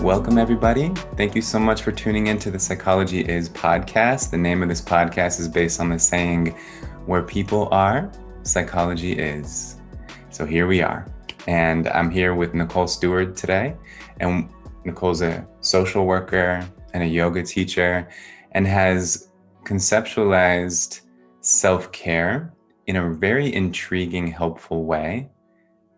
Welcome, everybody. Thank you so much for tuning into the Psychology Is podcast. The name of this podcast is based on the saying, where people are, psychology is. So here we are. And I'm here with Nicole Steward today. And Nicole's a social worker and a yoga teacher and has conceptualized self-care in a very intriguing, helpful way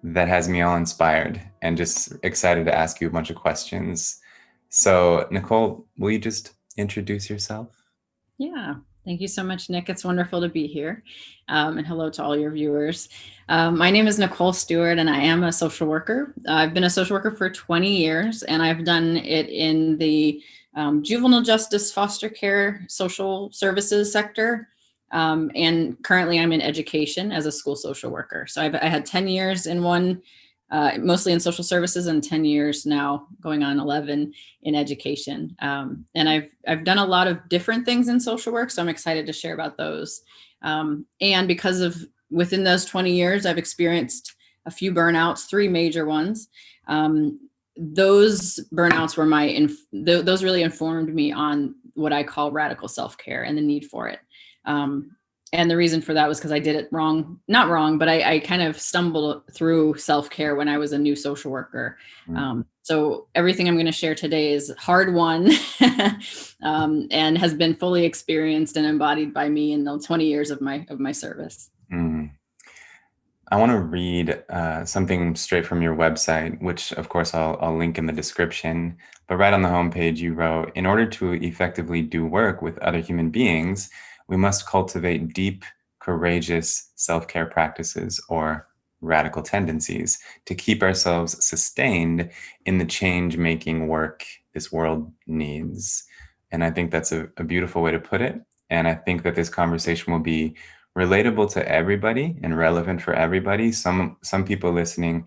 that has me all inspired and just excited to ask you a bunch of questions. So, Nicole, will you just introduce yourself? Yeah, thank you so much, Nick. It's wonderful to be here. And hello to all your viewers. My name is Nicole Steward, and I am a social worker. I've been a social worker for 20 years, and I've done it in the juvenile justice, foster care, social services sector. And currently I'm in education as a school social worker. So I had 10 years in one, mostly in social services, and 10 years now, going on 11 in education. And I've done a lot of different things in social work, so I'm excited to share about those. And because of within those 20 years, I've experienced a few burnouts, 3 major ones. Those burnouts were those really informed me on what I call radical self-care and the need for it. And the reason for that was because I did it wrong, not wrong, but I kind of stumbled through self-care when I was a new social worker. So everything I'm going to share today is hard won and has been fully experienced and embodied by me in the 20 years of my service. I want to read something straight from your website, which of course I'll link in the description. But right on the homepage, you wrote, in order to effectively do work with other human beings, we must cultivate deep, courageous self-care practices or radical tendencies to keep ourselves sustained in the change-making work this world needs. And I think that's a beautiful way to put it. And I think that this conversation will be relatable to everybody and relevant for everybody. Some people listening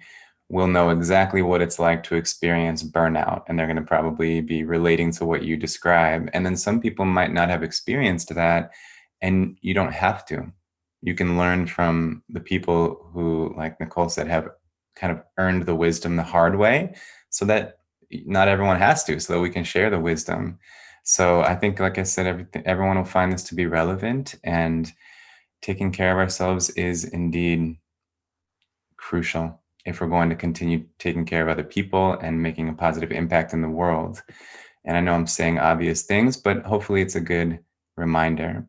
will know exactly what it's like to experience burnout, and they're going to probably be relating to what you describe. And then some people might not have experienced that, and you don't have to. You can learn from the people who, like Nicole said, have kind of earned the wisdom the hard way, so that not everyone has to, so that we can share the wisdom. So I think, like I said, everyone will find this to be relevant, and taking care of ourselves is indeed crucial if we're going to continue taking care of other people and making a positive impact in the world. And I know I'm saying obvious things, but hopefully it's a good reminder.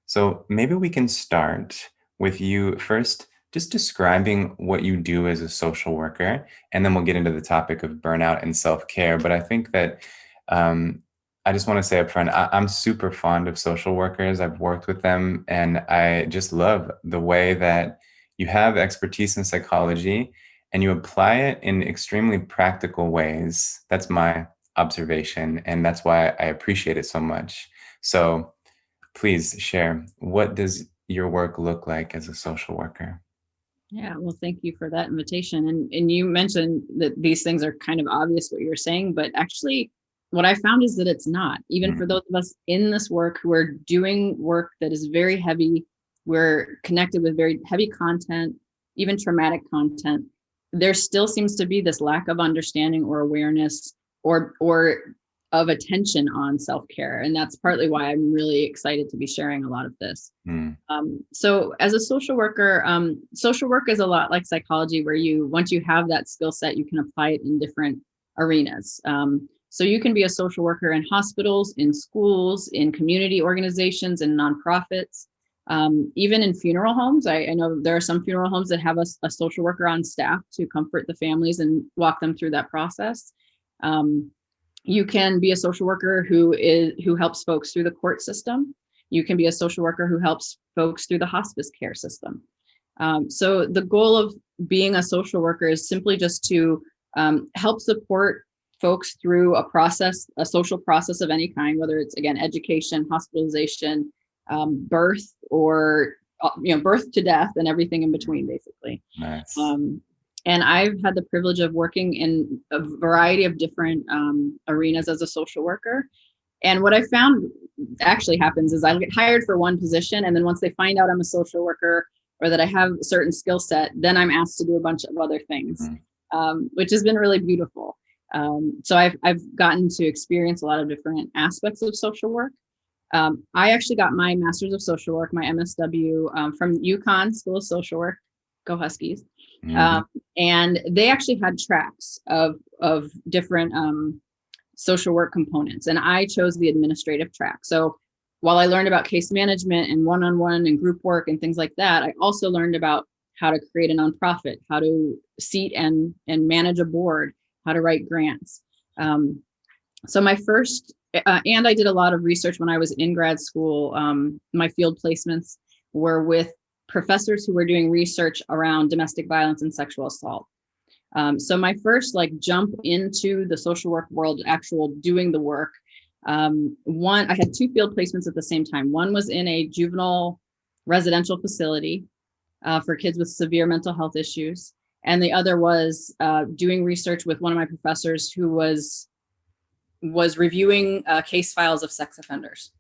So maybe we can start with you first, just describing what you do as a social worker, and then we'll get into the topic of burnout and self-care. But I think that I just want to say up front, I'm super fond of social workers. I've worked with them, and I just love the way that you have expertise in psychology and you apply it in extremely practical ways. That's my observation, and that's why I appreciate it so much. So please share, what does your work look like as a social worker? Yeah, well, thank you for that invitation. And you mentioned that these things are kind of obvious what you're saying, but actually what I found is that it's not. Even for those of us in this work who are doing work that is very heavy, we're connected with very heavy content, even traumatic content, there still seems to be this lack of understanding or awareness or of attention on self-care. And that's partly why I'm really excited to be sharing a lot of this. So as a social worker, social work is a lot like psychology, where once you have that skill set, you can apply it in different arenas. So you can be a social worker in hospitals, in schools, in community organizations, and nonprofits, even in funeral homes. I know there are some funeral homes that have a social worker on staff to comfort the families and walk them through that process. You can be a social worker who helps folks through the court system. You can be a social worker who helps folks through the hospice care system. So the goal of being a social worker is simply just to help support folks through a social process of any kind, whether it's, again, education, hospitalization, birth, or birth to death, and everything in between, basically. Nice. And I've had the privilege of working in a variety of different arenas as a social worker. And what I found actually happens is I get hired for one position, and then once they find out I'm a social worker or that I have a certain skill set, then I'm asked to do a bunch of other things, which has been really beautiful. So I've gotten to experience a lot of different aspects of social work. I actually got my master's of social work, my MSW, from UConn School of Social Work. Go Huskies. Mhm. And they actually had tracks of different social work components, and I chose the administrative track. So while I learned about case management and one-on-one and group work and things like that, I also learned about how to create a nonprofit, how to seat and manage a board, how to write grants. So my first, and I did a lot of research when I was in grad school. My field placements were with professors who were doing research around domestic violence and sexual assault. So my first like jump into the social work world, actual doing the work. I had two field placements at the same time. One was in a juvenile residential facility for kids with severe mental health issues. And the other was doing research with one of my professors who was reviewing case files of sex offenders.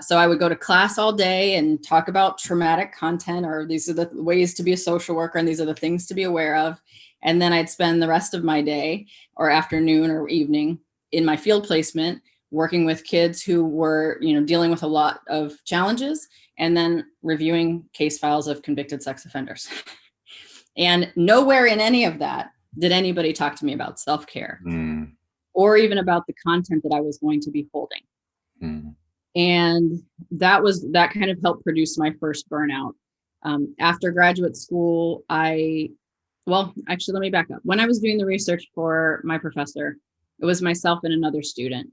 So I would go to class all day and talk about traumatic content, or these are the ways to be a social worker, and these are the things to be aware of. And then I'd spend the rest of my day or afternoon or evening in my field placement working with kids who were, dealing with a lot of challenges, and then reviewing case files of convicted sex offenders. And nowhere in any of that did anybody talk to me about self-care or even about the content that I was going to be holding. And that kind of helped produce my first burnout. After graduate school, actually, let me back up. When I was doing the research for my professor, it was myself and another student.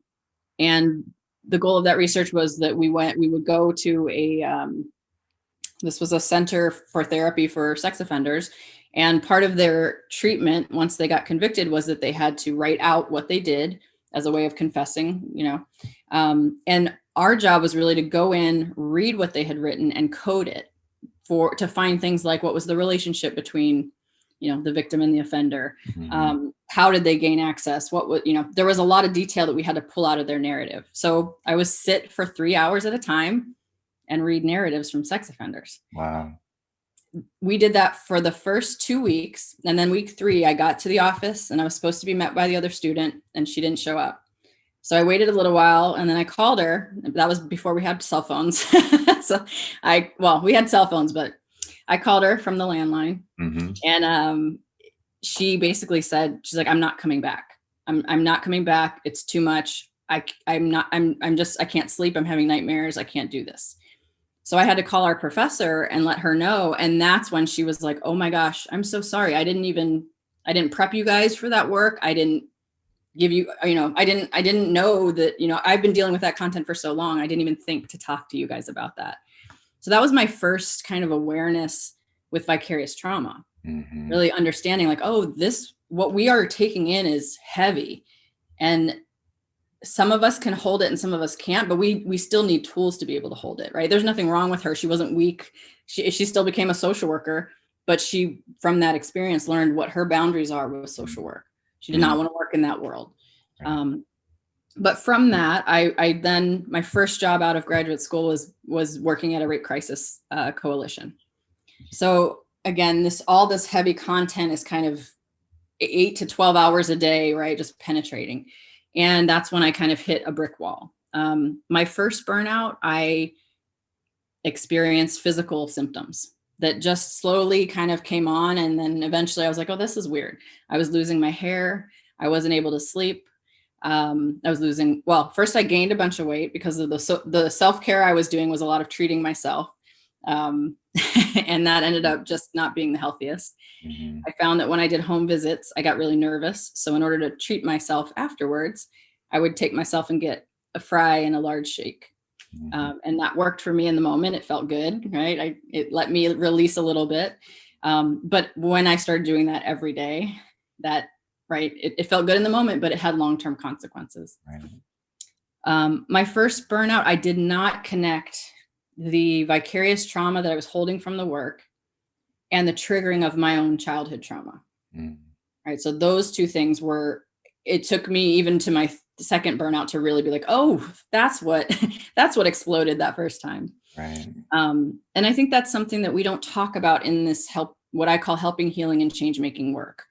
And the goal of that research was that we would go to this was a center for therapy for sex offenders. And part of their treatment, once they got convicted, was that they had to write out what they did as a way of confessing, and our job was really to go in, read what they had written, and code it to find things like what was the relationship between, the victim and the offender. How did they gain access? There was a lot of detail that we had to pull out of their narrative. So I would sit for 3 hours at a time and read narratives from sex offenders. Wow. We did that for the first 2 weeks. And then week 3, I got to the office and I was supposed to be met by the other student, and she didn't show up. So I waited a little while, and then I called her. That was before we had cell phones. We had cell phones, but I called her from the landline. And she basically said, she's like, I'm not coming back. I'm not coming back. It's too much. I can't sleep. I'm having nightmares. I can't do this. So I had to call our professor and let her know. And that's when she was like, oh my gosh, I'm so sorry. I didn't prep you guys for that work. I didn't give you, I didn't know that, I've been dealing with that content for so long. I didn't even think to talk to you guys about that. So that was my first kind of awareness with vicarious trauma, really understanding like, oh, what we are taking in is heavy, and some of us can hold it and some of us can't, but we still need tools to be able to hold it, right? There's nothing wrong with her. She wasn't weak. She still became a social worker, but she, from that experience, learned what her boundaries are with social work. She did not want to work in that world. But from that, I then, my first job out of graduate school was working at a rape crisis coalition. So again, all this heavy content is kind of 8 to 12 hours a day, right? Just penetrating. And that's when I kind of hit a brick wall. My first burnout, I experienced physical symptoms that just slowly kind of came on. And then eventually I was like, oh, this is weird. I was losing my hair. I wasn't able to sleep. First I gained a bunch of weight because of the self-care I was doing was a lot of treating myself. And that ended up just not being the healthiest. I found that when I did home visits, I got really nervous. So in order to treat myself afterwards, I would take myself and get a fry and a large shake. And that worked for me in the moment. It felt good, right? It let me release a little bit. But when I started doing that every day, it felt good in the moment, but it had long-term consequences. My first burnout, I did not connect the vicarious trauma that I was holding from the work and the triggering of my own childhood trauma. Right. So those two things it took me even to my second burnout to really be like, oh, that's what exploded that first time. Right. And I think that's something that we don't talk about in this what I call helping, healing, and change making work.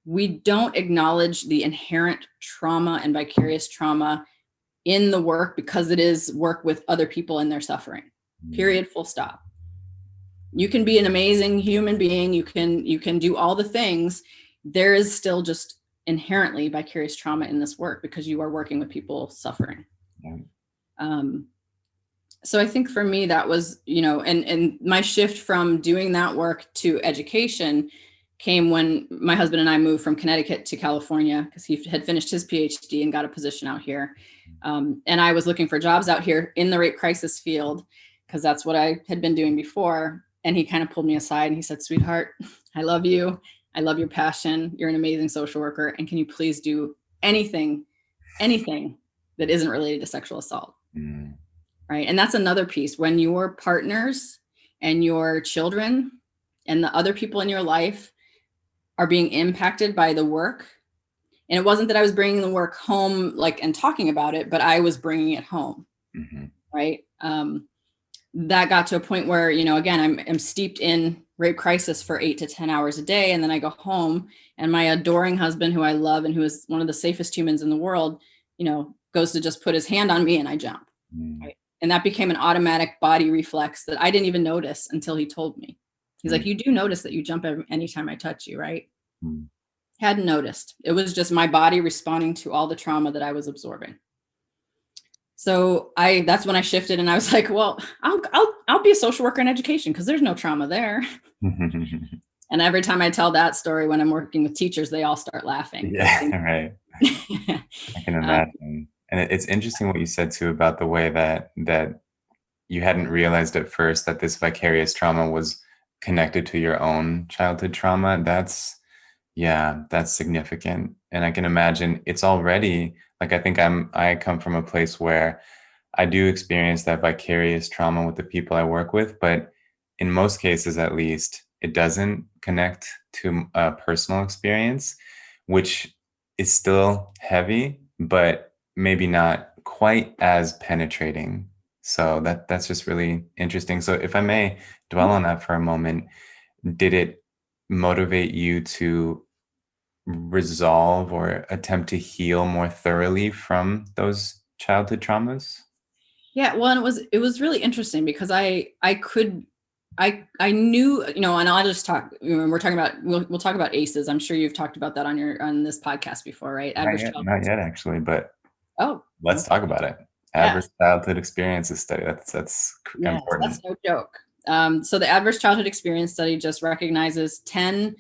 we don't acknowledge the inherent trauma and vicarious trauma in the work, because it is work with other people and their suffering. Period, full stop. You can be an amazing human being, you can do all the things. There is still just inherently vicarious trauma in this work because you are working with people suffering. Yeah. So I think for me that was, and my shift from doing that work to education came when my husband and I moved from Connecticut to California, because he had finished his PhD and got a position out here. And I was looking for jobs out here in the rape crisis field, because that's what I had been doing before. And he kind of pulled me aside and he said, "Sweetheart, I love you. I love your passion. You're an amazing social worker. And can you please do anything that isn't related to sexual assault?" Right. And that's another piece. When your partners and your children and the other people in your life are being impacted by the work, and it wasn't that I was bringing the work home and talking about it, but I was bringing it home. Right. That got to a point where, again, I'm steeped in rape crisis for 8 to 10 hours a day. And then I go home and my adoring husband, who I love and who is one of the safest humans in the world, goes to just put his hand on me and I jump. Right? And that became an automatic body reflex that I didn't even notice until he told me. He's like, "You do notice that you jump anytime I touch you, right?" Hadn't noticed. It was just my body responding to all the trauma that I was absorbing. So that's when I shifted and I was like, well, I'll be a social worker in education because there's no trauma there. And every time I tell that story when I'm working with teachers, they all start laughing. Yeah, right. I can imagine. And it's interesting what you said too about the way that you hadn't realized at first that this vicarious trauma was connected to your own childhood trauma. That's significant. And I can imagine it's already I think I come from a place where I do experience that vicarious trauma with the people I work with, but in most cases, at least, it doesn't connect to a personal experience, which is still heavy, but maybe not quite as penetrating. So that's just really interesting. So if I may dwell on that for a moment, did it motivate you to resolve or attempt to heal more thoroughly from those childhood traumas? Yeah, well, and it was really interesting because I knew, and I'll just talk, we're talking about, we'll talk about ACEs. I'm sure you've talked about that on this podcast before, right? Not yet actually, but let's okay. talk about it. Adverse childhood experiences study. That's important. That's no joke. So the adverse childhood experience study just recognizes 10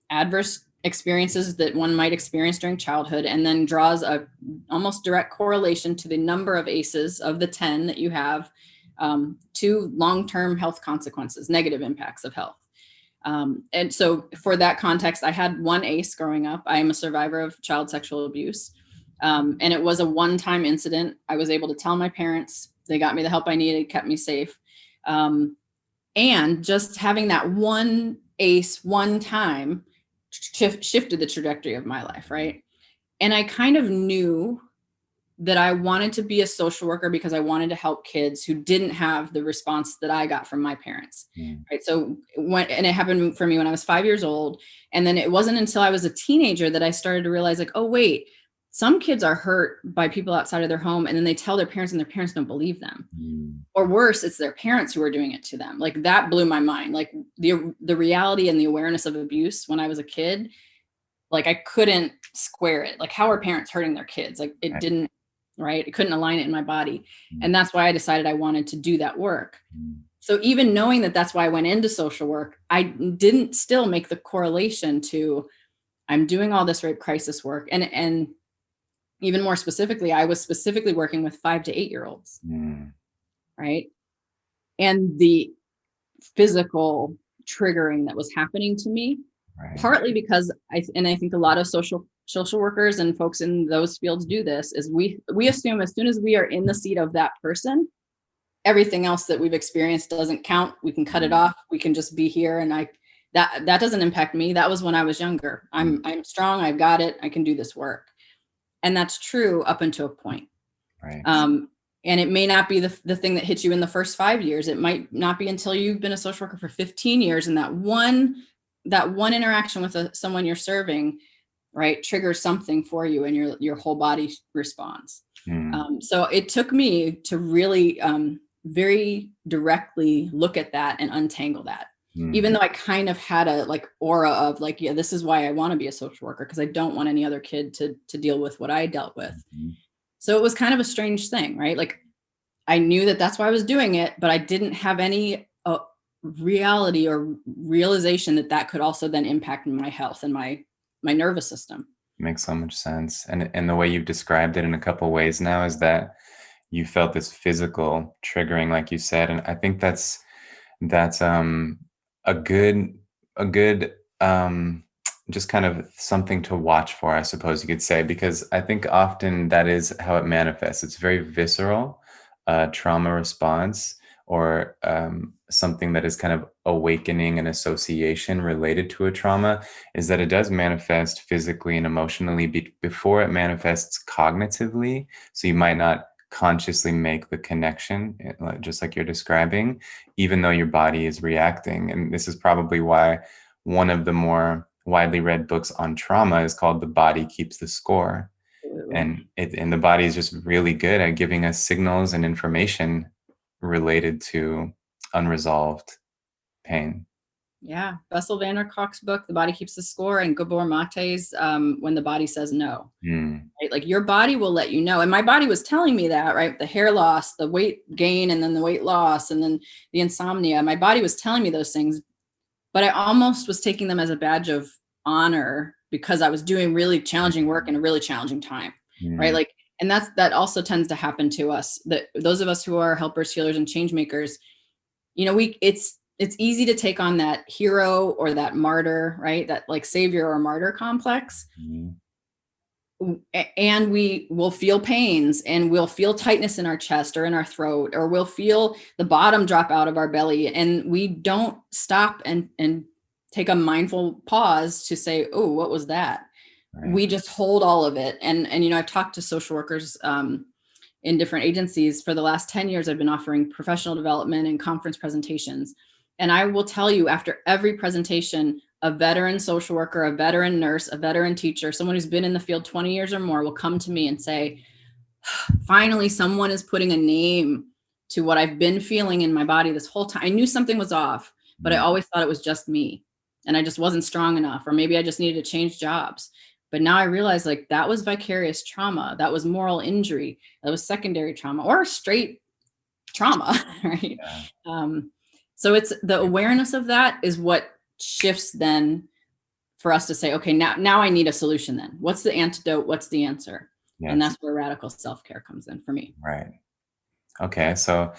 adverse experiences that one might experience during childhood, and then draws a almost direct correlation to the number of ACEs of the 10 that you have to long-term health consequences, negative impacts of health. And so for that context, I had one ACE growing up. I am a survivor of child sexual abuse. And it was a one-time incident. I was able to tell my parents. They got me the help I needed, kept me safe. And just having that one ACE one time shifted the trajectory of my life, right? And I kind of knew that I wanted to be a social worker because I wanted to help kids who didn't have the response that I got from my parents, right? So and it happened for me when I was 5 years old. And then it wasn't until I was a teenager that I started to realize oh, wait, some kids are hurt by people outside of their home, and then they tell their parents and their parents don't believe them. Or worse, it's their parents who are doing it to them. That blew my mind. The reality and the awareness of abuse when I was a kid, I couldn't square it. How are parents hurting their kids? It didn't, right? It couldn't align it in my body. And that's why I decided I wanted to do that work. So even knowing that that's why I went into social work, I didn't still make the correlation to I'm doing all this rape crisis work. And even more specifically, I was specifically working with 5 to 8 year olds, right? And the physical triggering that was happening to me, partly because I think a lot of social workers and folks in those fields do this, is we assume as soon as we are in the seat of that person, everything else that we've experienced doesn't count. We can cut it off. We can just be here. And that doesn't impact me. That was when I was younger. I'm strong. I've got it. I can do this work. And that's true up until a point. Right. And it may not be the thing that hits you in the first 5 years. It might not be until you've been a social worker for 15 years. And that one interaction with someone you're serving right, triggers something for you and your whole body responds. Mm. So it took me to really very directly look at that and untangle that. Even Mm. though I kind of had a like aura of like, yeah, this is why I want to be a social worker, because I don't want any other kid to deal with what I dealt with. Mhm. So it was kind of a strange thing, right? Like I knew that that's why I was doing it, but I didn't have any reality or realization that that could also then impact my health and my nervous system. Makes so much sense. And the way you've described it in a couple ways now is that you felt this physical triggering, like you said. And I think that's a good a good just kind of something to watch for, I suppose you could say, because I think often that is how it manifests. It's very visceral, trauma response, or something that is kind of awakening an association related to a trauma, is that it does manifest physically and emotionally before it manifests cognitively. So you might not consciously make the connection, just like you're describing, even though your body is reacting. And this is probably why one of the more widely read books on trauma is called The Body Keeps the Score. Absolutely. And the body is just really good at giving us signals and information related to unresolved pain. Yeah. Bessel van der Kolk's book, The Body Keeps the Score, and Gabor Mate's When the Body Says No. Mm. Right? Like your body will let you know. And my body was telling me that, right? The hair loss, the weight gain, and then the weight loss, and then the insomnia. My body was telling me those things, but I almost was taking them as a badge of honor because I was doing really challenging work in a really challenging time, right? Mm. Like, and that also tends to happen to us. That those of us who are helpers, healers, and change makers, it's easy to take on that hero or that martyr, right? That like savior or martyr complex. Mm. And we will feel pains and we'll feel tightness in our chest or in our throat, or we'll feel the bottom drop out of our belly. And we don't stop and take a mindful pause to say, oh, what was that? Right. We just hold all of it. And I've talked to social workers in different agencies. For the last 10 years, I've been offering professional development and conference presentations. And I will tell you, after every presentation, a veteran social worker, a veteran nurse, a veteran teacher, someone who's been in the field 20 years or more will come to me and say, finally, someone is putting a name to what I've been feeling in my body this whole time. I knew something was off, but I Mm. always thought it was just me. And I just wasn't strong enough, or maybe I just needed to change jobs. But now I realize like that was vicarious trauma. That was moral injury. That was secondary trauma or straight trauma, right? Yeah. Um, so it's the awareness of that is what shifts then for us to say, okay, now I need a solution then. What's the antidote? What's the answer? And Yes. that's where radical self-care comes in for me. Right. Okay. So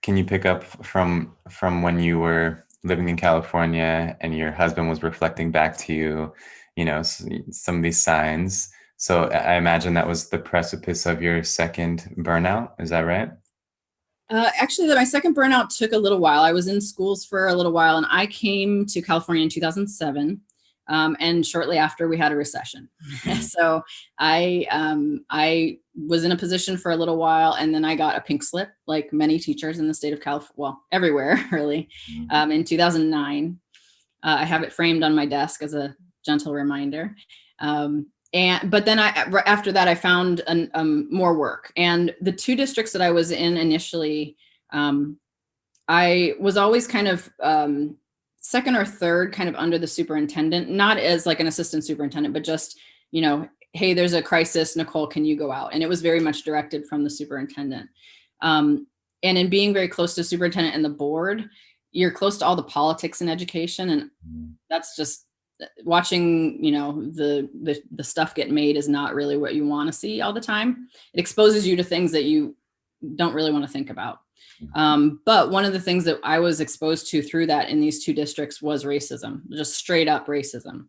can you pick up from when you were living in California and your husband was reflecting back to you, some of these signs? So I imagine that was the precipice of your second burnout. Is that right? Actually, my second burnout took a little while. I was in schools for a little while, and I came to California in 2007. And shortly after, we had a recession. Mm. So I was in a position for a little while, and then I got a pink slip, like many teachers in the state of California, well, everywhere really, Mm. in 2009. I have it framed on my desk as a gentle reminder. But then after that, I found more work. And the two districts that I was in initially, I was always kind of second or third kind of under the superintendent, not as like an assistant superintendent, but just, hey, there's a crisis, Nicole, can you go out? And it was very much directed from the superintendent. And in being very close to the superintendent and the board, you're close to all the politics in education. And Mm. that's just watching, the stuff get made is not really what you want to see all the time. It exposes you to things that you don't really want to think about. But one of the things that I was exposed to through that in these two districts was racism, just straight up racism.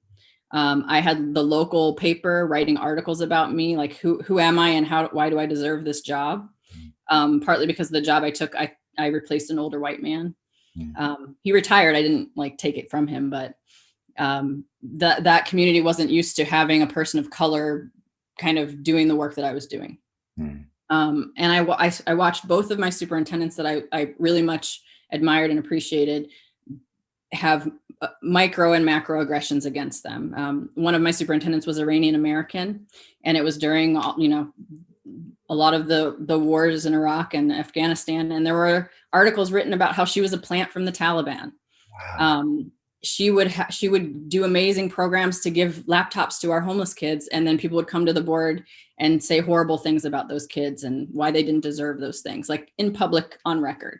I had the local paper writing articles about me, like who am I and why do I deserve this job? Partly because of the job I took, I replaced an older white man. Mm. He retired. I didn't like take it from him, but that community wasn't used to having a person of color kind of doing the work that I was doing. Mm. And I watched both of my superintendents that I really much admired and appreciated have micro and macro aggressions against them. One of my superintendents was Iranian American, and it was during a lot of the wars in Iraq and Afghanistan, and there were articles written about how she was a plant from the Taliban. Wow. She would do amazing programs to give laptops to our homeless kids, and then people would come to the board and say horrible things about those kids and why they didn't deserve those things, like in public on record.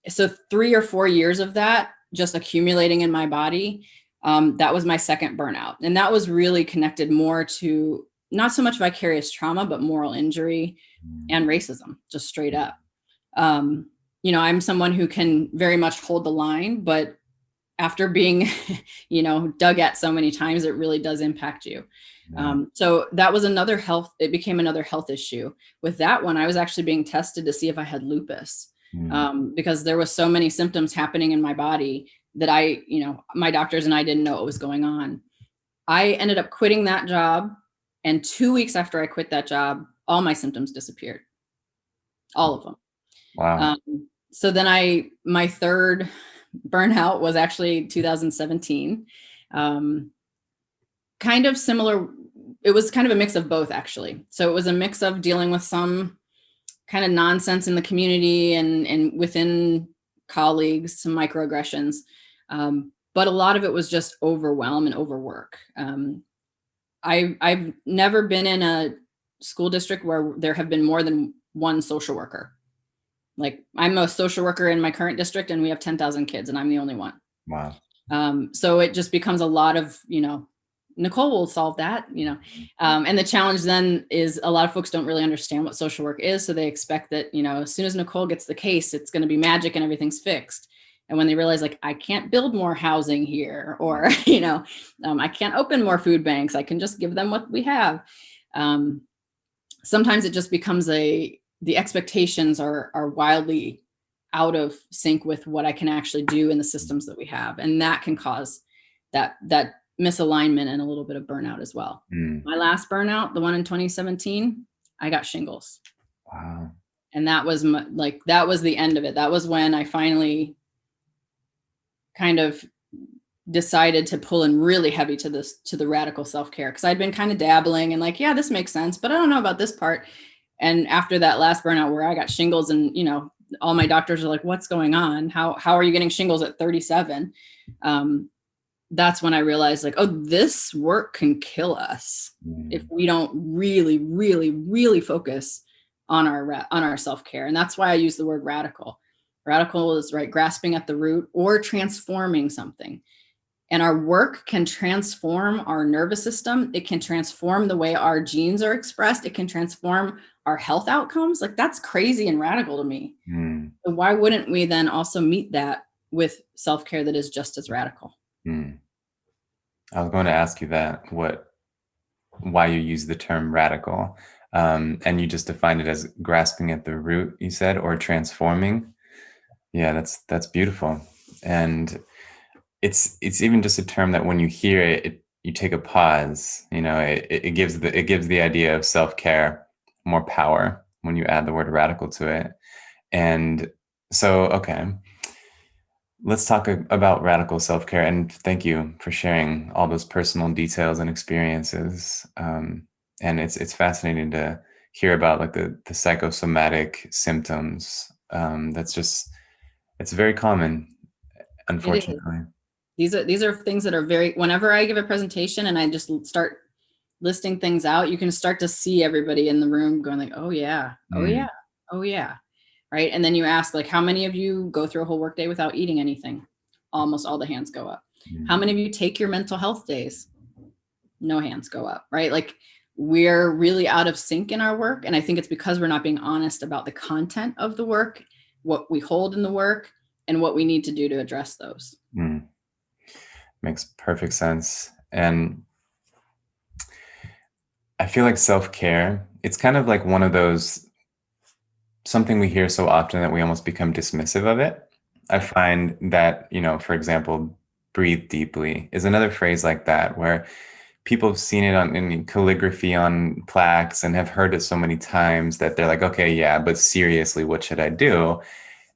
So 3 or 4 years of that just accumulating in my body, that was my second burnout. And that was really connected more to not so much vicarious trauma, but moral injury and racism, just straight up. I'm someone who can very much hold the line, but after being, dug at so many times, it really does impact you. So that was it became another health issue. With that one, I was actually being tested to see if I had lupus, because there was so many symptoms happening in my body that my doctors and I didn't know what was going on. I ended up quitting that job. And 2 weeks after I quit that job, all my symptoms disappeared. All of them. Wow. So then my third burnout was actually 2017. Kind of similar. It was kind of a mix of both, actually. So it was a mix of dealing with some kind of nonsense in the community and within colleagues, some microaggressions. But a lot of it was just overwhelm and overwork. I've never been in a school district where there have been more than one social worker. Like, I'm a social worker in my current district, and we have 10,000 kids, and I'm the only one. Wow. So it just becomes a lot of, Nicole will solve that, and the challenge then is a lot of folks don't really understand what social work is. So they expect that, as soon as Nicole gets the case, it's going to be magic and everything's fixed. And when they realize, like, I can't build more housing here, or, I can't open more food banks, I can just give them what we have. Sometimes it just becomes the expectations are wildly out of sync with what I can actually do in the systems that we have. And that can cause that misalignment and a little bit of burnout as well. My last burnout, the one in 2017, I got shingles. Wow. And that was that was the end of it. That was when I finally kind of decided to pull in really heavy to the radical self-care, because I'd been kind of dabbling and yeah, this makes sense, but I don't know about this part. And after that last burnout where I got shingles, and all my doctors are like, what's going on? How are you getting shingles at 37? That's when I realized, oh, this work can kill us if we don't really, really, really focus on our self-care. And that's why I use the word radical. Radical is grasping at the root or transforming something. And our work can transform our nervous system. It can transform the way our genes are expressed. It can transform our health outcomes. That's crazy and radical to me. So why wouldn't we then also meet that with self-care that is just as radical? I was going to ask you that, why you use the term radical. And you just defined it as grasping at the root, you said, or transforming. Yeah, that's beautiful. And it's even just a term that when you hear it, you take a pause. It gives the idea of self-care more power when you add the word radical to it. And so, okay, let's talk about radical self-care. And thank you for sharing all those personal details and experiences. And it's fascinating to hear about the psychosomatic symptoms. It's very common, unfortunately. These are things that are whenever I give a presentation and I just start listing things out, you can start to see everybody in the room going oh yeah, oh yeah, oh yeah. Right. And then you ask, how many of you go through a whole workday without eating anything? Almost all the hands go up. How many of you take your mental health days? No hands go up. Right. We're really out of sync in our work. And I think it's because we're not being honest about the content of the work, what we hold in the work, and what we need to do to address those. Makes perfect sense. And I feel like self-care, it's kind of like one of those, something we hear so often that we almost become dismissive of it. I find that, for example, breathe deeply is another phrase like that, where people have seen it in calligraphy on plaques and have heard it so many times that they're like, okay, yeah, but seriously, what should I do?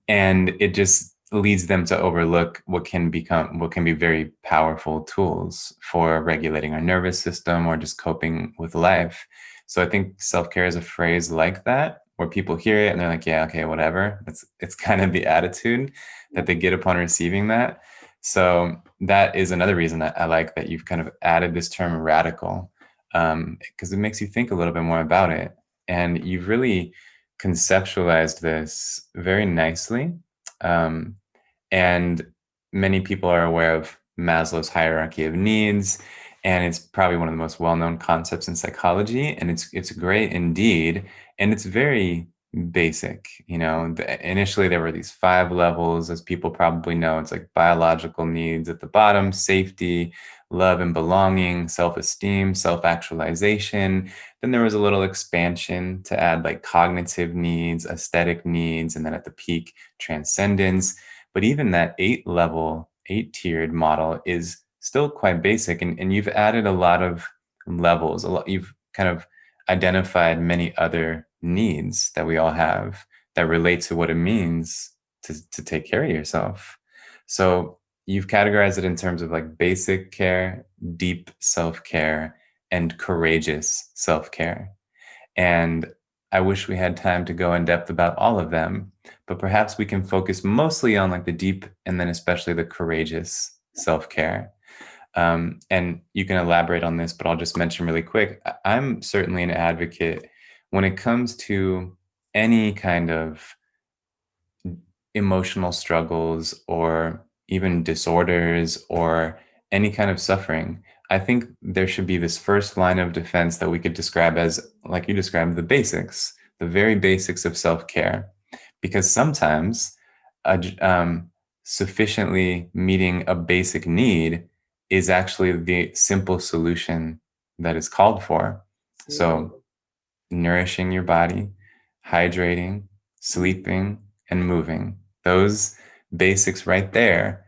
And it just leads them to overlook what can be very powerful tools for regulating our nervous system or just coping with life. So I think self-care is a phrase like that, where people hear it and they're like, yeah, okay, whatever. It's kind of the attitude that they get upon receiving that. So that is another reason that I like that you've kind of added this term radical, because it makes you think a little bit more about it. And you've really conceptualized this very nicely. Um, and many people are aware of Maslow's hierarchy of needs, and it's probably one of the most well-known concepts in psychology. And it's great indeed, and it's very basic. Initially there were these 5 levels, as people probably know. It's like biological needs at the bottom, safety, love and belonging, self-esteem, self-actualization. Then there was a little expansion to add like cognitive needs, aesthetic needs, and then at the peak, transcendence. But even that 8 tiered model is still quite basic. And you've added a lot of levels. You've kind of identified many other needs that we all have that relate to what it means to take care of yourself. So you've categorized it in terms of like basic care, deep self-care, and courageous self-care. And I wish we had time to go in depth about all of them, but perhaps we can focus mostly on like the deep and then especially the courageous self-care. And you can elaborate on this, but I'll just mention really quick. I'm certainly an advocate when it comes to any kind of emotional struggles or even disorders or any kind of suffering. I think there should be this first line of defense that we could describe as, like you described, the basics, the very basics of self-care. Because sometimes sufficiently meeting a basic need is actually the simple solution that is called for. So nourishing your body, hydrating, sleeping, and moving. Those basics right there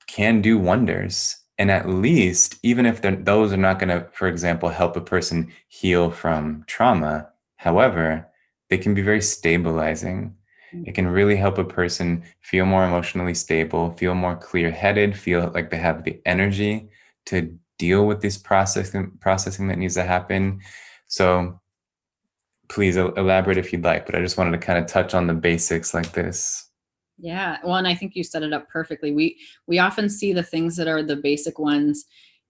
can do wonders. And at least, even if those are not going to, for example, help a person heal from trauma, however, they can be very stabilizing. It can really help a person feel more emotionally stable, feel more clear-headed, feel like they have the energy to deal with this processing that needs to happen. So please elaborate if you'd like, but I just wanted to kind of touch on the basics like this. Yeah. Well, and I think you set it up perfectly. We often see the things that are the basic ones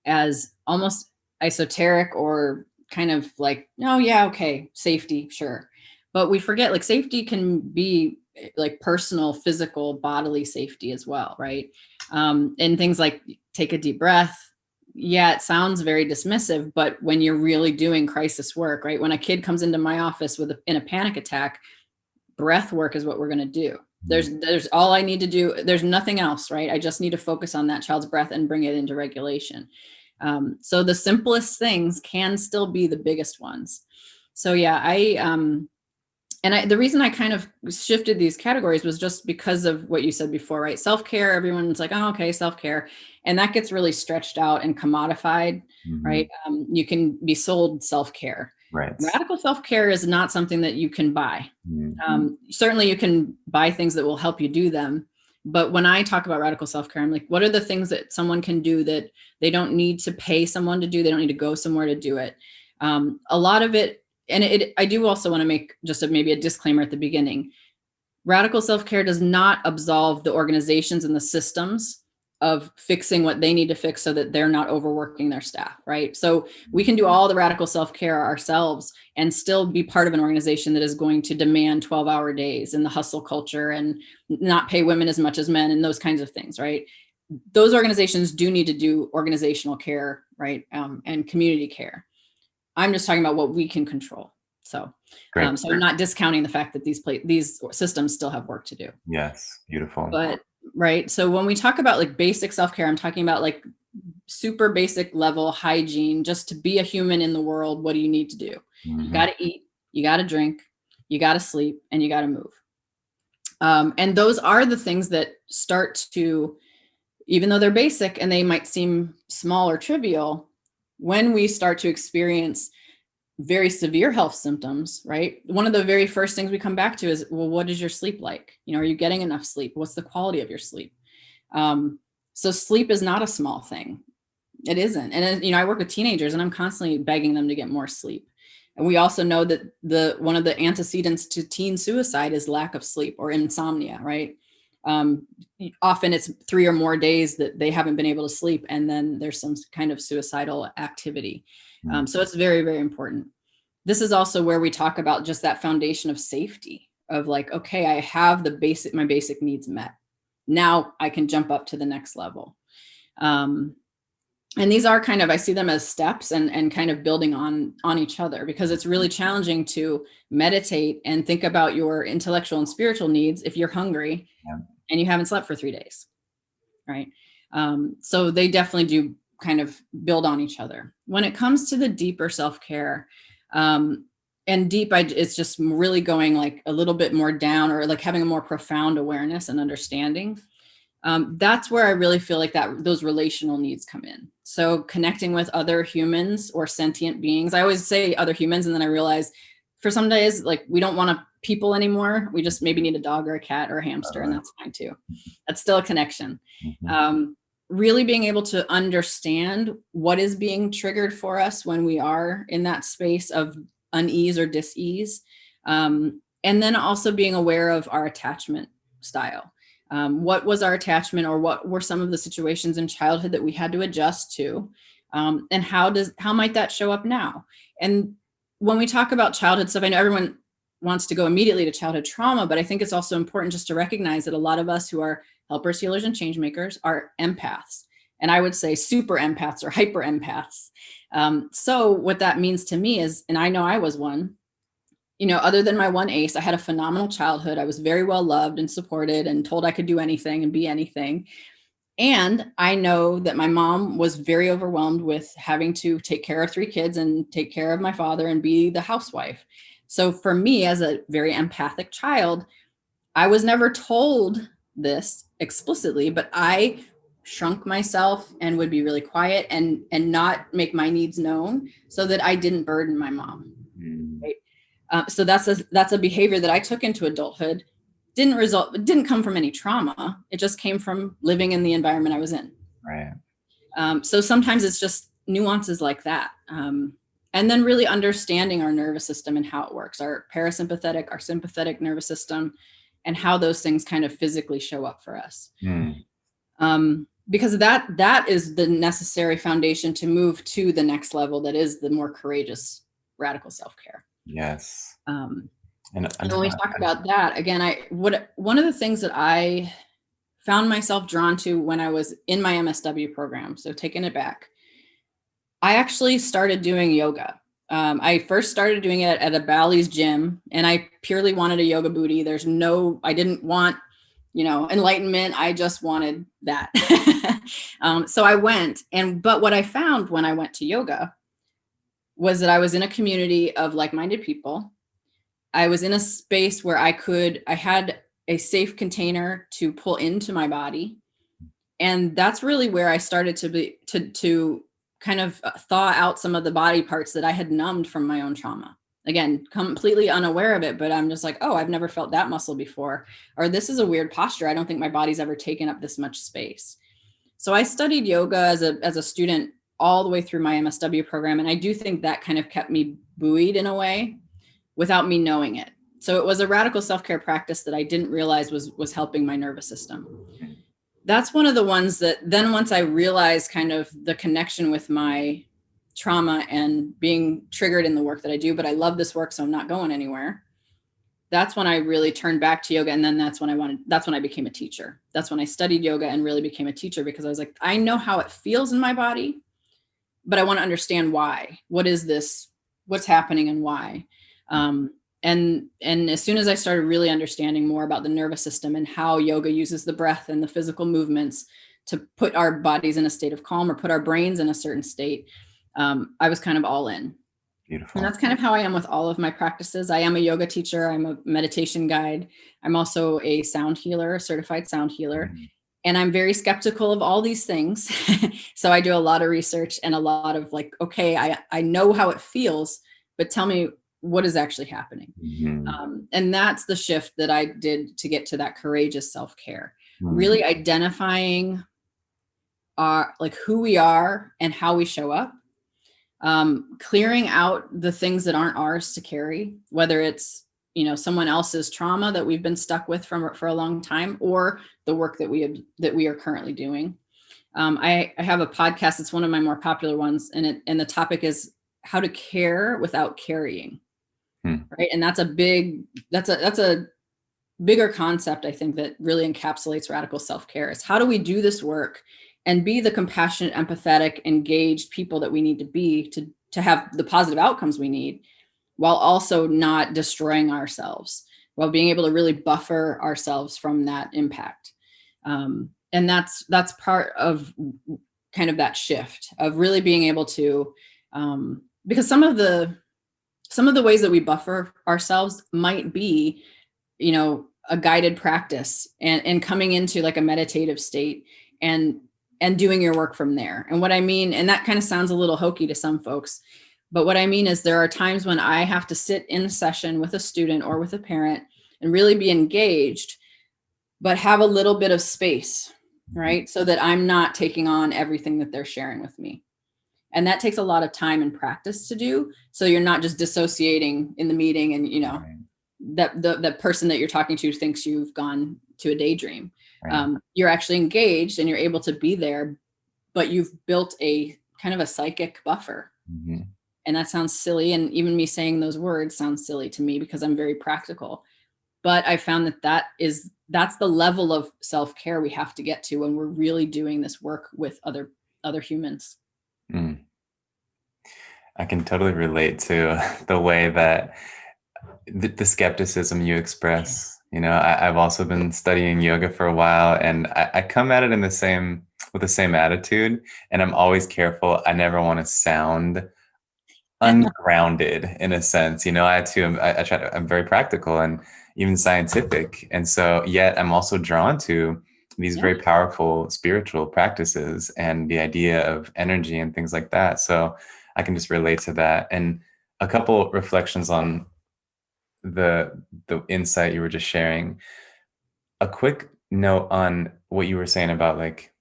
as almost esoteric or kind of like, oh yeah, okay, safety, sure. But we forget like safety can be like personal, physical, bodily safety as well, right? And things like take a deep breath. Yeah, it sounds very dismissive, but when you're really doing crisis work, right? When a kid comes into my office in a panic attack, breath work is what we're going to do. There's all I need to do. There's nothing else, right? I just need to focus on that child's breath and bring it into regulation. So the simplest things can still be the biggest ones. So yeah, the reason I kind of shifted these categories was just because of what you said before, right? Self-care, everyone's like, oh, okay, self-care. And that gets really stretched out and commodified, right? You can be sold self-care. Right. Radical self-care is not something that you can buy. Certainly you can buy things that will help you do them. But when I talk about radical self-care, I'm like, what are the things that someone can do that they don't need to pay someone to do? They don't need to go somewhere to do it. A lot of it, and I do also want to make just maybe a disclaimer at the beginning. Radical self-care does not absolve the organizations and the systems of fixing what they need to fix so that they're not overworking their staff, right? So we can do all the radical self-care ourselves and still be part of an organization that is going to demand 12-hour days and the hustle culture and not pay women as much as men and those kinds of things, right? Those organizations do need to do organizational care, right? And community care. I'm just talking about what we can control. So, so I'm not discounting the fact that these systems still have work to do. Yes, beautiful. But right. So when we talk about like basic self-care, I'm talking about like super basic level hygiene, just to be a human in the world. What do you need to do? You got to eat, you got to drink, you got to sleep, and you got to move. And those are the things that start to, even though they're basic and they might seem small or trivial, when we start to experience very severe health symptoms, right? One of the very first things we come back to is, well, what is your sleep like? Are you getting enough sleep? What's the quality of your sleep? So sleep is not a small thing. It isn't. And I work with teenagers and I'm constantly begging them to get more sleep. And we also know that one of the antecedents to teen suicide is lack of sleep or insomnia, right? Often it's 3 or more days that they haven't been able to sleep, and then there's some kind of suicidal activity. So it's very, very important. This is also where we talk about just that foundation of safety of like, okay, I have my basic needs met. Now I can jump up to the next level. And these are kind of, I see them as steps and kind of building on each other, because it's really challenging to meditate and think about your intellectual and spiritual needs if you're hungry and you haven't slept for 3 days, right? So they definitely do kind of build on each other. When it comes to the deeper self-care, and deep, it's just really going like a little bit more down, or like having a more profound awareness and understanding. That's where I really feel like those relational needs come in. So connecting with other humans or sentient beings. I always say other humans, and then I realize for some days, like, we don't want people anymore. We just maybe need a dog or a cat or a hamster, and that's fine too. That's still a connection. Really being able to understand what is being triggered for us when we are in that space of unease or dis-ease. And then also being aware of our attachment style. What was our attachment, or what were some of the situations in childhood that we had to adjust to? And how might that show up now? And when we talk about childhood stuff, I know everyone wants to go immediately to childhood trauma, but I think it's also important just to recognize that a lot of us who are helpers, healers, and change makers are empaths. And I would say super empaths or hyper empaths. So what that means to me is, and I know I was one, other than my one ace, I had a phenomenal childhood. I was very well loved and supported and told I could do anything and be anything. And I know that my mom was very overwhelmed with having to take care of 3 kids and take care of my father and be the housewife. So for me, as a very empathic child, I was never told this explicitly, but I shrunk myself and would be really quiet and not make my needs known so that I didn't burden my mom. Right? So that's a behavior that I took into adulthood. It didn't come from any trauma. It just came from living in the environment I was in. Right. So sometimes it's just nuances like that. And then really understanding our nervous system and how it works, our parasympathetic, our sympathetic nervous system, and how those things kind of physically show up for us. Because that is the necessary foundation to move to the next level, that is the more courageous, radical self-care. Yes. And when we talk about that, again, one of the things that I found myself drawn to when I was in my MSW program, so taking it back, I actually started doing yoga. I first started doing it at a Bally's gym, and I purely wanted a yoga booty. I didn't want, enlightenment. I just wanted that. So I went, but what I found when I went to yoga was that I was in a community of like-minded people. I was in a space where I had a safe container to pull into my body. And that's really where I started to kind of thaw out some of the body parts that I had numbed from my own trauma. Again, completely unaware of it, but I'm just like, oh, I've never felt that muscle before. Or this is a weird posture. I don't think my body's ever taken up this much space. So I studied yoga as a student all the way through my MSW program. And I do think that kind of kept me buoyed in a way without me knowing it. So it was a radical self-care practice that I didn't realize was helping my nervous system. That's one of the ones that then once I realized kind of the connection with my trauma and being triggered in the work that I do, but I love this work, so I'm not going anywhere. That's when I really turned back to yoga. And then that's when I became a teacher. That's when I studied yoga and really became a teacher, because I was like, I know how it feels in my body, but I want to understand why. What is this? What's happening and why? And as soon as I started really understanding more about the nervous system and how yoga uses the breath and the physical movements to put our bodies in a state of calm or put our brains in a certain state, I was kind of all in. Beautiful. And that's kind of how I am with all of my practices. I am a yoga teacher. I'm a meditation guide. I'm also a sound healer, a certified sound healer. And I'm very skeptical of all these things. So I do a lot of research and a lot of like, okay, I know how it feels, but tell me what is actually happening. Mm-hmm. And that's the shift that I did to get to that courageous self-care, Mm-hmm. really identifying our, like, who we are and how we show up, clearing out the things that aren't ours to carry, whether it's, you know, someone else's trauma that we've been stuck with for a long time, or the work that we are currently doing. I have a podcast. It's one of my more popular ones, and the topic is how to care without carrying. Right, and that's a bigger concept, I think, that really encapsulates radical self-care. Is how do we do this work and be the compassionate, empathetic, engaged people that we need to be to have the positive outcomes we need, while also not destroying ourselves, while being able to really buffer ourselves from that impact. And that's part of kind of that shift of really being able to, because some of the ways that we buffer ourselves might be, you know, a guided practice and coming into like a meditative state and doing your work from there. And what I mean, and that kind of sounds a little hokey to some folks, but what I mean is there are times when I have to sit in session with a student or with a parent and really be engaged, but have a little bit of space, right? So that I'm not taking on everything that they're sharing with me. And that takes a lot of time and practice to do. So you're not just dissociating in the meeting and, you know, Right. that the person that you're talking to thinks you've gone to a daydream. Right. You're actually engaged and you're able to be there, but you've built a kind of a psychic buffer. Mm-hmm. And that sounds silly. And even me saying those words sounds silly to me because I'm very practical. But I found that's the level of self-care we have to get to when we're really doing this work with other humans. Mm. I can totally relate to the way that the skepticism you express. You know, I've also been studying yoga for a while, and I come at it in the same with the same attitude, and I'm always careful. I never want to sound ungrounded in a sense. You know, I try to, I'm very practical and even scientific. And so yet I'm also drawn to these Yeah. very powerful spiritual practices and the idea of energy and things like that. So I can just relate to that. And a couple reflections on the insight you were just sharing. A quick note on what you were saying about like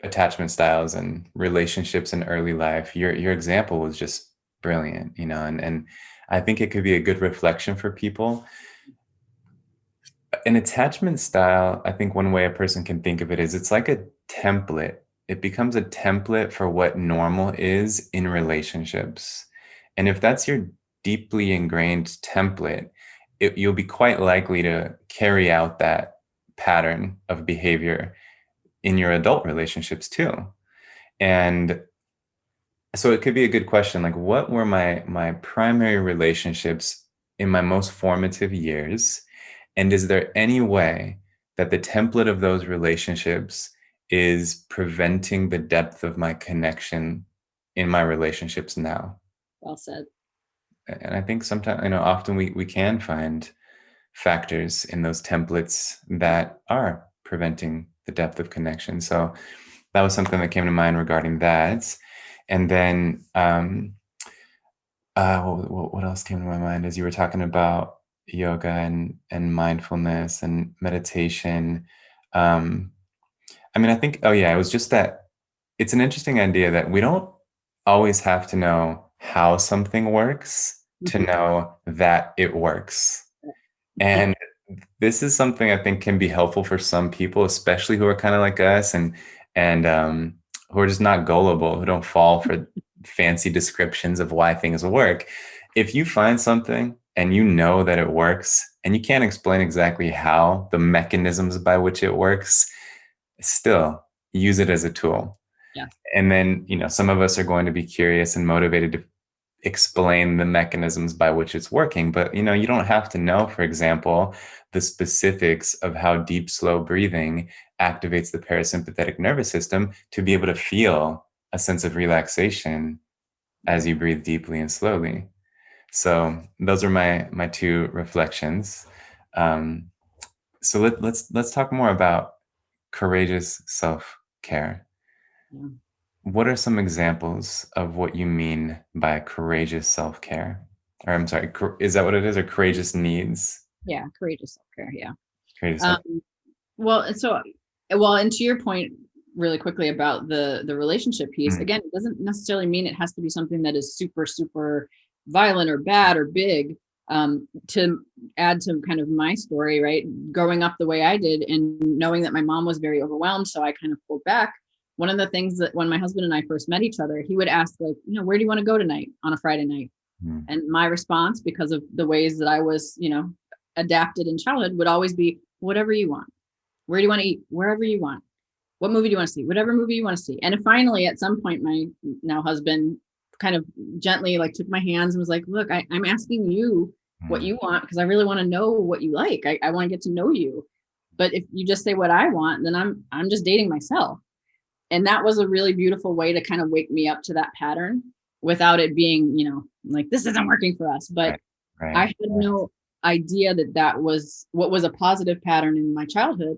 attachment styles and relationships in early life. Your example was just brilliant, you know, and I think it could be a good reflection for people. An attachment style, I think one way a person can think of it is it's like a template. It becomes a template for what normal is in relationships. And if that's your deeply ingrained template, you'll be quite likely to carry out that pattern of behavior in your adult relationships too. And so it could be a good question, like what were my primary relationships in my most formative years? And is there any way that the template of those relationships is preventing the depth of my connection in my relationships now? Well said. And I think sometimes, you know, often we can find factors in those templates that are preventing the depth of connection. So that was something that came to mind regarding that. And then what else came to my mind as you were talking about yoga and mindfulness and meditation? Um, I mean, I think, oh yeah, it was just that it's an interesting idea that we don't always have to know how something works to Mhm. know that it works. And this is something I think can be helpful for some people, especially who are kind of like us and who are just not gullible, who don't fall for fancy descriptions of why things work. If you find something and you know that it works and you can't explain exactly how the mechanisms by which it works, still use it as a tool. Yeah. And then, you know, some of us are going to be curious and motivated to explain the mechanisms by which it's working. But, you know, you don't have to know, for example, the specifics of how deep, slow breathing activates the parasympathetic nervous system to be able to feel a sense of relaxation as you breathe deeply and slowly. So those are my two reflections. Um, so let's talk more about courageous self care. Yeah. what are some examples of what you mean by courageous self-care? Or I'm sorry, is that what it is? Or courageous needs? Yeah, courageous self-care. Yeah. Courageous self. Um, well, and so, well, and to your point, really quickly about the relationship piece. Mm, Again, it doesn't necessarily mean it has to be something that is super super violent or bad or big. To add to kind of my story, right? Growing up the way I did, and knowing that my mom was very overwhelmed, so I kind of pulled back. One of the things that when my husband and I first met each other, he would ask, like, where do you want to go tonight on a Friday night? mm, And my response, because of the ways that I was, adapted in childhood, would always be whatever you want. Where do you want to eat? Wherever you want. What movie do you want to see? Whatever movie you want to see. And finally, at some point, my now husband kind of gently like took my hands and was like, look, I'm asking you what mm. you want because I really want to know what you like. I want to get to know you. But if you just say what I want, then I'm just dating myself. And that was a really beautiful way to kind of wake me up to that pattern without it being, like this isn't working for us. But Right, right, I had no idea that that was what was a positive pattern in my childhood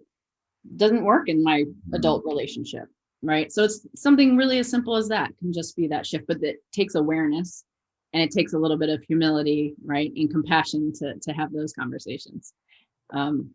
doesn't work in my mm, adult relationship, right? So it's something really as simple as that can just be that shift, but that takes awareness and it takes a little bit of humility, right, and compassion to have those conversations. Um,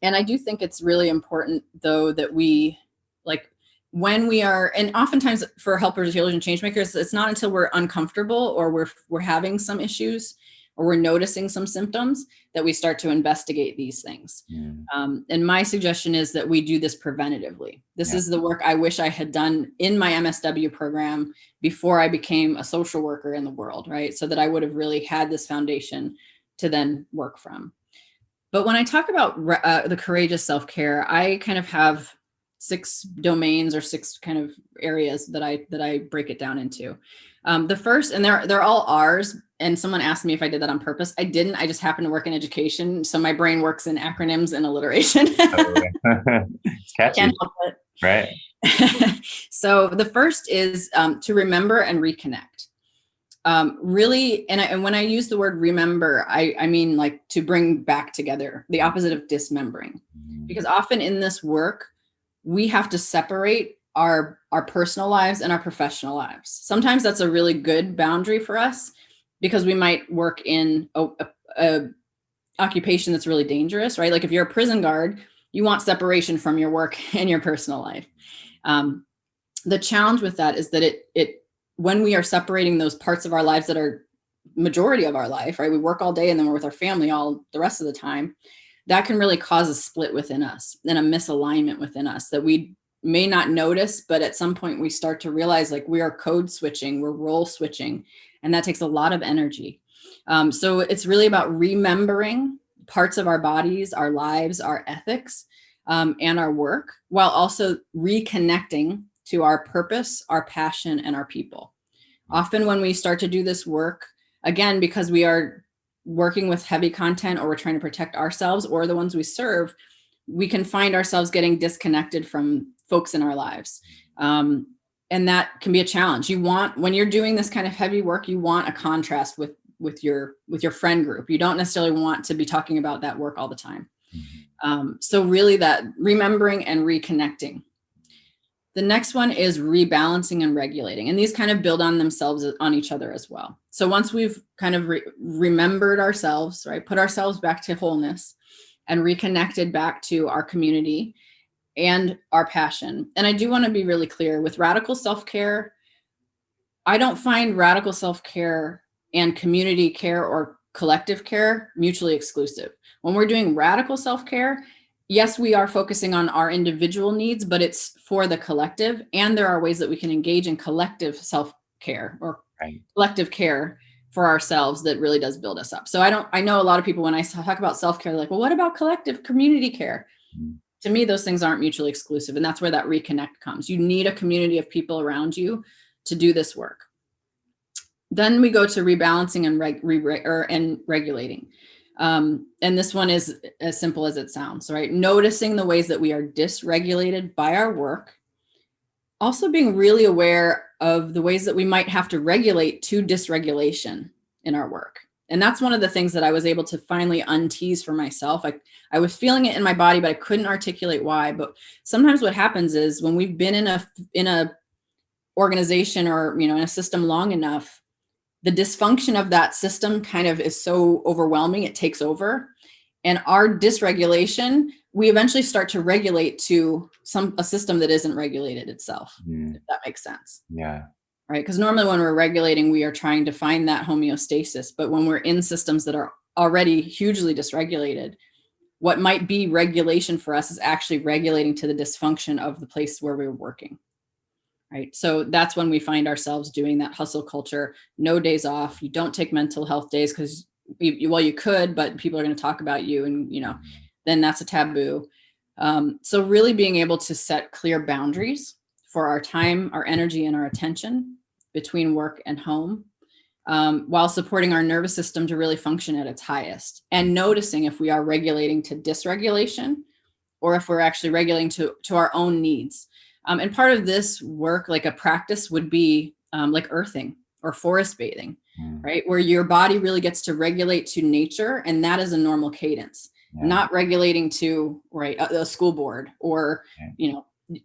and I do think it's really important, though, that we like when we are, and oftentimes for helpers, healers, and change makers, it's not until we're uncomfortable or we're having some issues or we're noticing some symptoms that we start to investigate these things. mm. And my suggestion is that we do this preventatively. This Yeah. is the work I wish I had done in my MSW program before I became a social worker in the world, right? So that I would have really had this foundation to then work from. But when I talk about the courageous self-care, I kind of have 6 domains or 6 kind of areas that I break it down into. The first, and they're all R's. And someone asked me if I did that on purpose. I didn't. I just happen to work in education, so my brain works in acronyms and alliteration. Oh, yeah. It's Can't catchy, help right? it. So the first is to remember and reconnect. Really, and when I use the word remember, I mean like to bring back together, the opposite of dismembering. Mm, Because often in this work, we have to separate our personal lives and our professional lives. Sometimes that's a really good boundary for us because we might work in a occupation that's really dangerous, right? Like if you're a prison guard, you want separation from your work and your personal life. The challenge with that is that it when we are separating those parts of our lives that are majority of our life, right? We work all day and then we're with our family all the rest of the time. That can really cause a split within us and a misalignment within us that we may not notice, but at some point we start to realize like we are code switching, we're role switching, and that takes a lot of energy. So it's really about remembering parts of our bodies, our lives, our ethics, and our work, while also reconnecting to our purpose, our passion, and our people. Often when we start to do this work, again, because we are working with heavy content or we're trying to protect ourselves or the ones we serve, we can find ourselves getting disconnected from folks in our lives. And that can be a challenge. You want, when you're doing this kind of heavy work, you want a contrast with your friend group. You don't necessarily want to be talking about that work all the time. So really that remembering and reconnecting. The next one is rebalancing and regulating. And these kind of build on themselves on each other as well. So once we've kind of remembered ourselves, right, put ourselves back to wholeness and reconnected back to our community and our passion. And I do want to be really clear with radical self-care. I don't find radical self-care and community care or collective care mutually exclusive. When we're doing radical self-care, yes, we are focusing on our individual needs, but it's for the collective. And there are ways that we can engage in collective self-care or right. collective care for ourselves that really does build us up. So I know a lot of people, when I talk about self-care, they're like, well, what about collective community care? Mm, To me, those things aren't mutually exclusive. And that's where that reconnect comes. You need a community of people around you to do this work. Then we go to rebalancing and regulating. And this one is as simple as it sounds, right? Noticing the ways that we are dysregulated by our work. Also being really aware of the ways that we might have to regulate to dysregulation in our work. And that's one of the things that I was able to finally untease for myself. I was feeling it in my body, but I couldn't articulate why. But sometimes what happens is when we've been in a organization or, in a system long enough, the dysfunction of that system kind of is so overwhelming, it takes over. And our dysregulation, we eventually start to regulate to a system that isn't regulated itself, if that makes sense. Yeah. Right? Because normally when we're regulating, we are trying to find that homeostasis. But when we're in systems that are already hugely dysregulated, what might be regulation for us is actually regulating to the dysfunction of the place where we're working. Right. So that's when we find ourselves doing that hustle culture, no days off. You don't take mental health days because, you could, but people are going to talk about you, and, then that's a taboo. So really being able to set clear boundaries for our time, our energy, and our attention between work and home, while supporting our nervous system to really function at its highest, and noticing if we are regulating to dysregulation or if we're actually regulating to our own needs. And part of this work, like a practice, would be like earthing or forest bathing, right? Where your body really gets to regulate to nature, and that is a normal cadence, not regulating to, right, a school board or,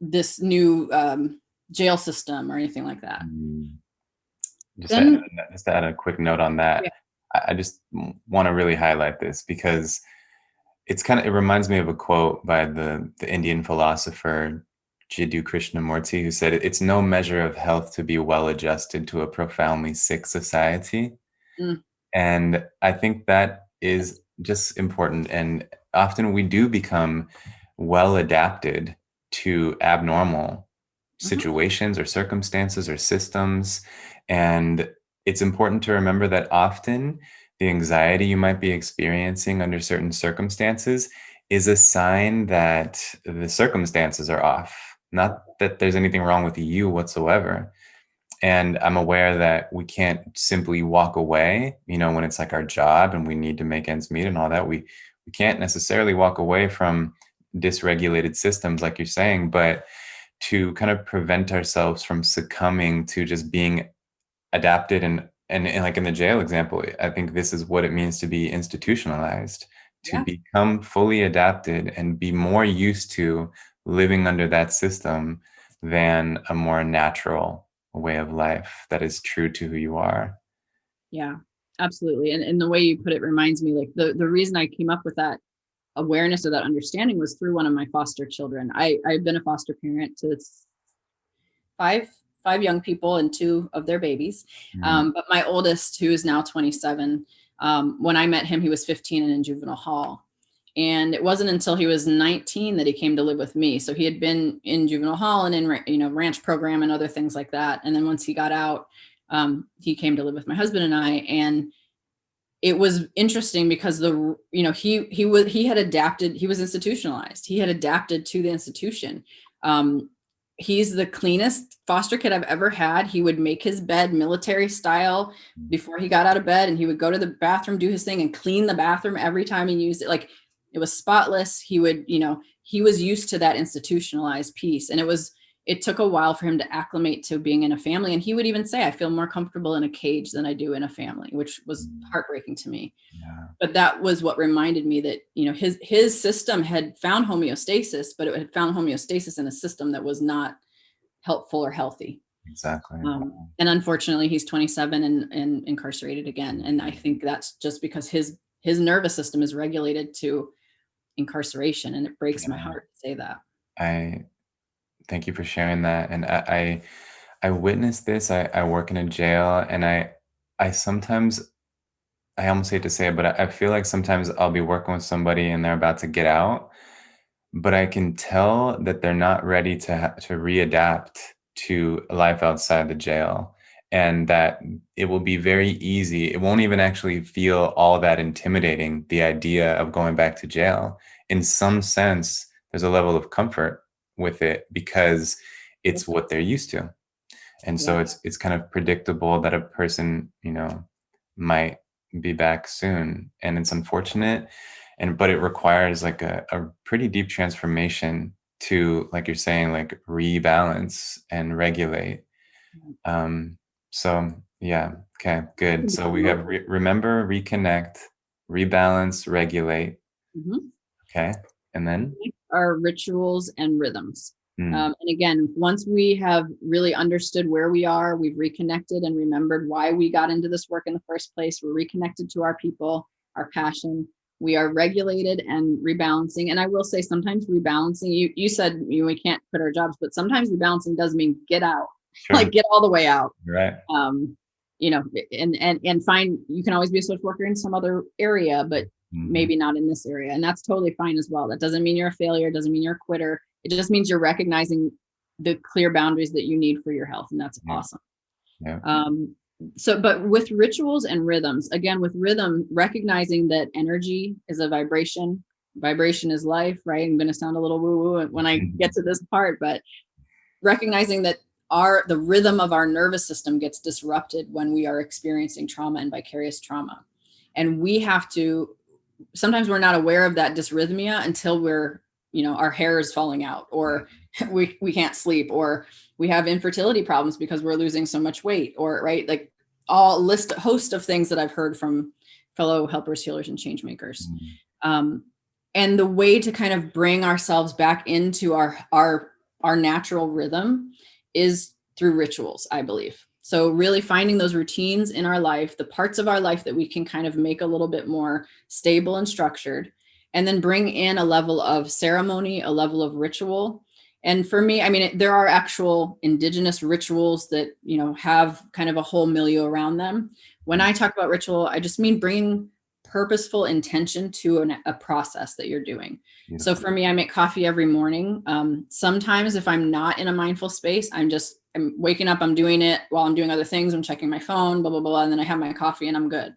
this new jail system or anything like that. Just to add a quick note on that, I just want to really highlight this because it reminds me of a quote by the Indian philosopher Jiddu Krishnamurti, who said, "It's no measure of health to be well adjusted to a profoundly sick society." And I think that is just important. And often we do become well adapted to abnormal situations or circumstances or systems. And it's important to remember that often the anxiety you might be experiencing under certain circumstances is a sign that the circumstances are off, not that there's anything wrong with you whatsoever. And I'm aware that we can't simply walk away, when it's like our job and we need to make ends meet and all that. We can't necessarily walk away from dysregulated systems, like you're saying, but to kind of prevent ourselves from succumbing to just being adapted and like in the jail example, I think this is what it means to be institutionalized, to become fully adapted and be more used to living under that system than a more natural way of life that is true to who you are. Yeah, absolutely. And the way you put it reminds me, like the reason I came up with that awareness or that understanding was through one of my foster children. I've been a foster parent to five young people and two of their babies. But my oldest, who is now 27, when I met him, he was 15 and in juvenile hall. And it wasn't until he was 19 that he came to live with me. So he had been in juvenile hall and in, ranch program and other things like that. And then once he got out, he came to live with my husband and I. And it was interesting because he had adapted. He was institutionalized. He had adapted to the institution. He's the cleanest foster kid I've ever had. He would make his bed military style before he got out of bed, and he would go to the bathroom, do his thing, and clean the bathroom every time he used it. Like, it was spotless. He would, he was used to that institutionalized piece. And it took a while for him to acclimate to being in a family. And he would even say, I feel more comfortable in a cage than I do in a family, which was heartbreaking to me. Yeah. But that was what reminded me that, his system had found homeostasis, but it had found homeostasis in a system that was not helpful or healthy. Exactly. And unfortunately, he's 27 and incarcerated again. And I think that's just because his nervous system is regulated to incarceration, and it breaks my heart to say that. I thank you for sharing that. And I witnessed this. I work in a jail, and I sometimes, I almost hate to say it, but I feel like sometimes I'll be working with somebody and they're about to get out, but I can tell that they're not ready to readapt to life outside the jail, and that it will be very easy. It won't even actually feel all that intimidating, the idea of going back to jail. In some sense, there's a level of comfort with it because it's what they're used to. And so it's kind of predictable that a person, might be back soon. And it's unfortunate. But it requires like a pretty deep transformation to, like you're saying, like rebalance and regulate. So yeah. Okay, good. So we have remember, reconnect, rebalance, regulate. Okay. And then our rituals and rhythms. Mm. And again, once we have really understood where we are, we've reconnected and remembered why we got into this work in the first place. We're reconnected to our people, our passion. We are regulated and rebalancing. And I will say sometimes rebalancing, you said we can't quit our jobs, but sometimes rebalancing does mean get out, Sure. like get all the way out. Right. You know, and find, you can always be a social worker in some other area, but maybe not in this area. And that's totally fine as well. That doesn't mean you're a failure. It doesn't mean you're a quitter. It just means you're recognizing the clear boundaries that you need for your health. And that's awesome. Yeah. So, but with rituals and rhythms, again, with rhythm, recognizing that energy is a vibration. Vibration is life, right? I'm going to sound a little woo-woo when I get to this part, but recognizing that the rhythm of our nervous system gets disrupted when we are experiencing trauma and vicarious trauma. And we have to, sometimes we're not aware of that dysrhythmia until we're, our hair is falling out, or we can't sleep, or we have infertility problems because we're losing so much weight, or right, like host of things that I've heard from fellow helpers, healers, and change makers. And the way to kind of bring ourselves back into our natural rhythm is through rituals, I believe. So really finding those routines in our life, the parts of our life that we can kind of make a little bit more stable and structured, and then bring in a level of ceremony, a level of ritual. And for me, I mean, there are actual indigenous rituals that, have kind of a whole milieu around them. When I talk about ritual, I just mean bringing purposeful intention to a process that you're doing. Beautiful. So for me, I make coffee every morning. Sometimes if I'm not in a mindful space, I'm waking up, I'm doing it while I'm doing other things. I'm checking my phone, blah, blah, blah. And then I have my coffee and I'm good.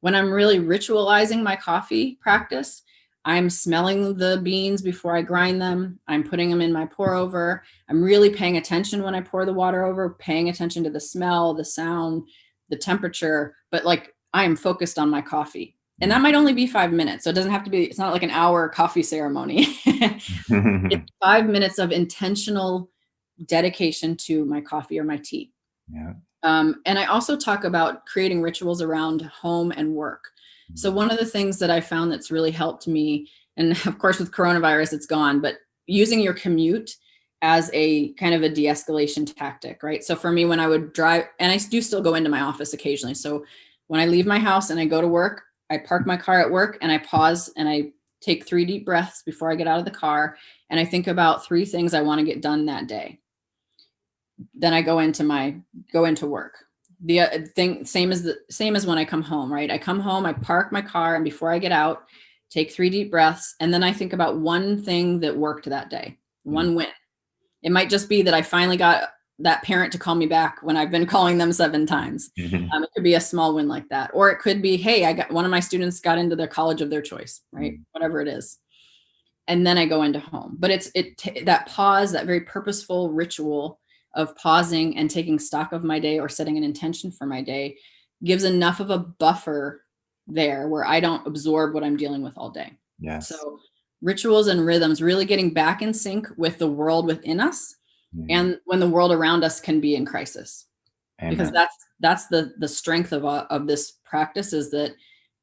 When I'm really ritualizing my coffee practice, I'm smelling the beans before I grind them. I'm putting them in my pour over. I'm really paying attention when I pour the water over, paying attention to the smell, the sound, the temperature, but like I am focused on my coffee. And that might only be 5 minutes. So it doesn't have to be, it's not like an hour coffee ceremony. It's 5 minutes of intentional dedication to my coffee or my tea. Yeah. And I also talk about creating rituals around home and work. So one of the things that I found that's really helped me, and of course with coronavirus, it's gone, but using your commute as a kind of a de-escalation tactic, right? So for me, when I would drive, and I do still go into my office occasionally. So when I leave my house and I go to work, I park my car at work and I pause and I take 3 deep breaths before I get out of the car. And I think about 3 things I want to get done that day. Then I go into work. The thing, same as when I come home, right? I come home, I park my car, and before I get out, take 3 deep breaths. And then I think about one thing that worked that day, one win. It might just be that I finally got that parent to call me back when I've been calling them 7 times. It could be a small win like that. Or it could be, hey, one of my students got into the college of their choice, right? Whatever it is. And then I go into home. But that pause, that very purposeful ritual of pausing and taking stock of my day or setting an intention for my day gives enough of a buffer there where I don't absorb what I'm dealing with all day. Yes. So rituals and rhythms, really getting back in sync with the world within us and when the world around us can be in crisis. Amen. Because that's the strength of this practice, is that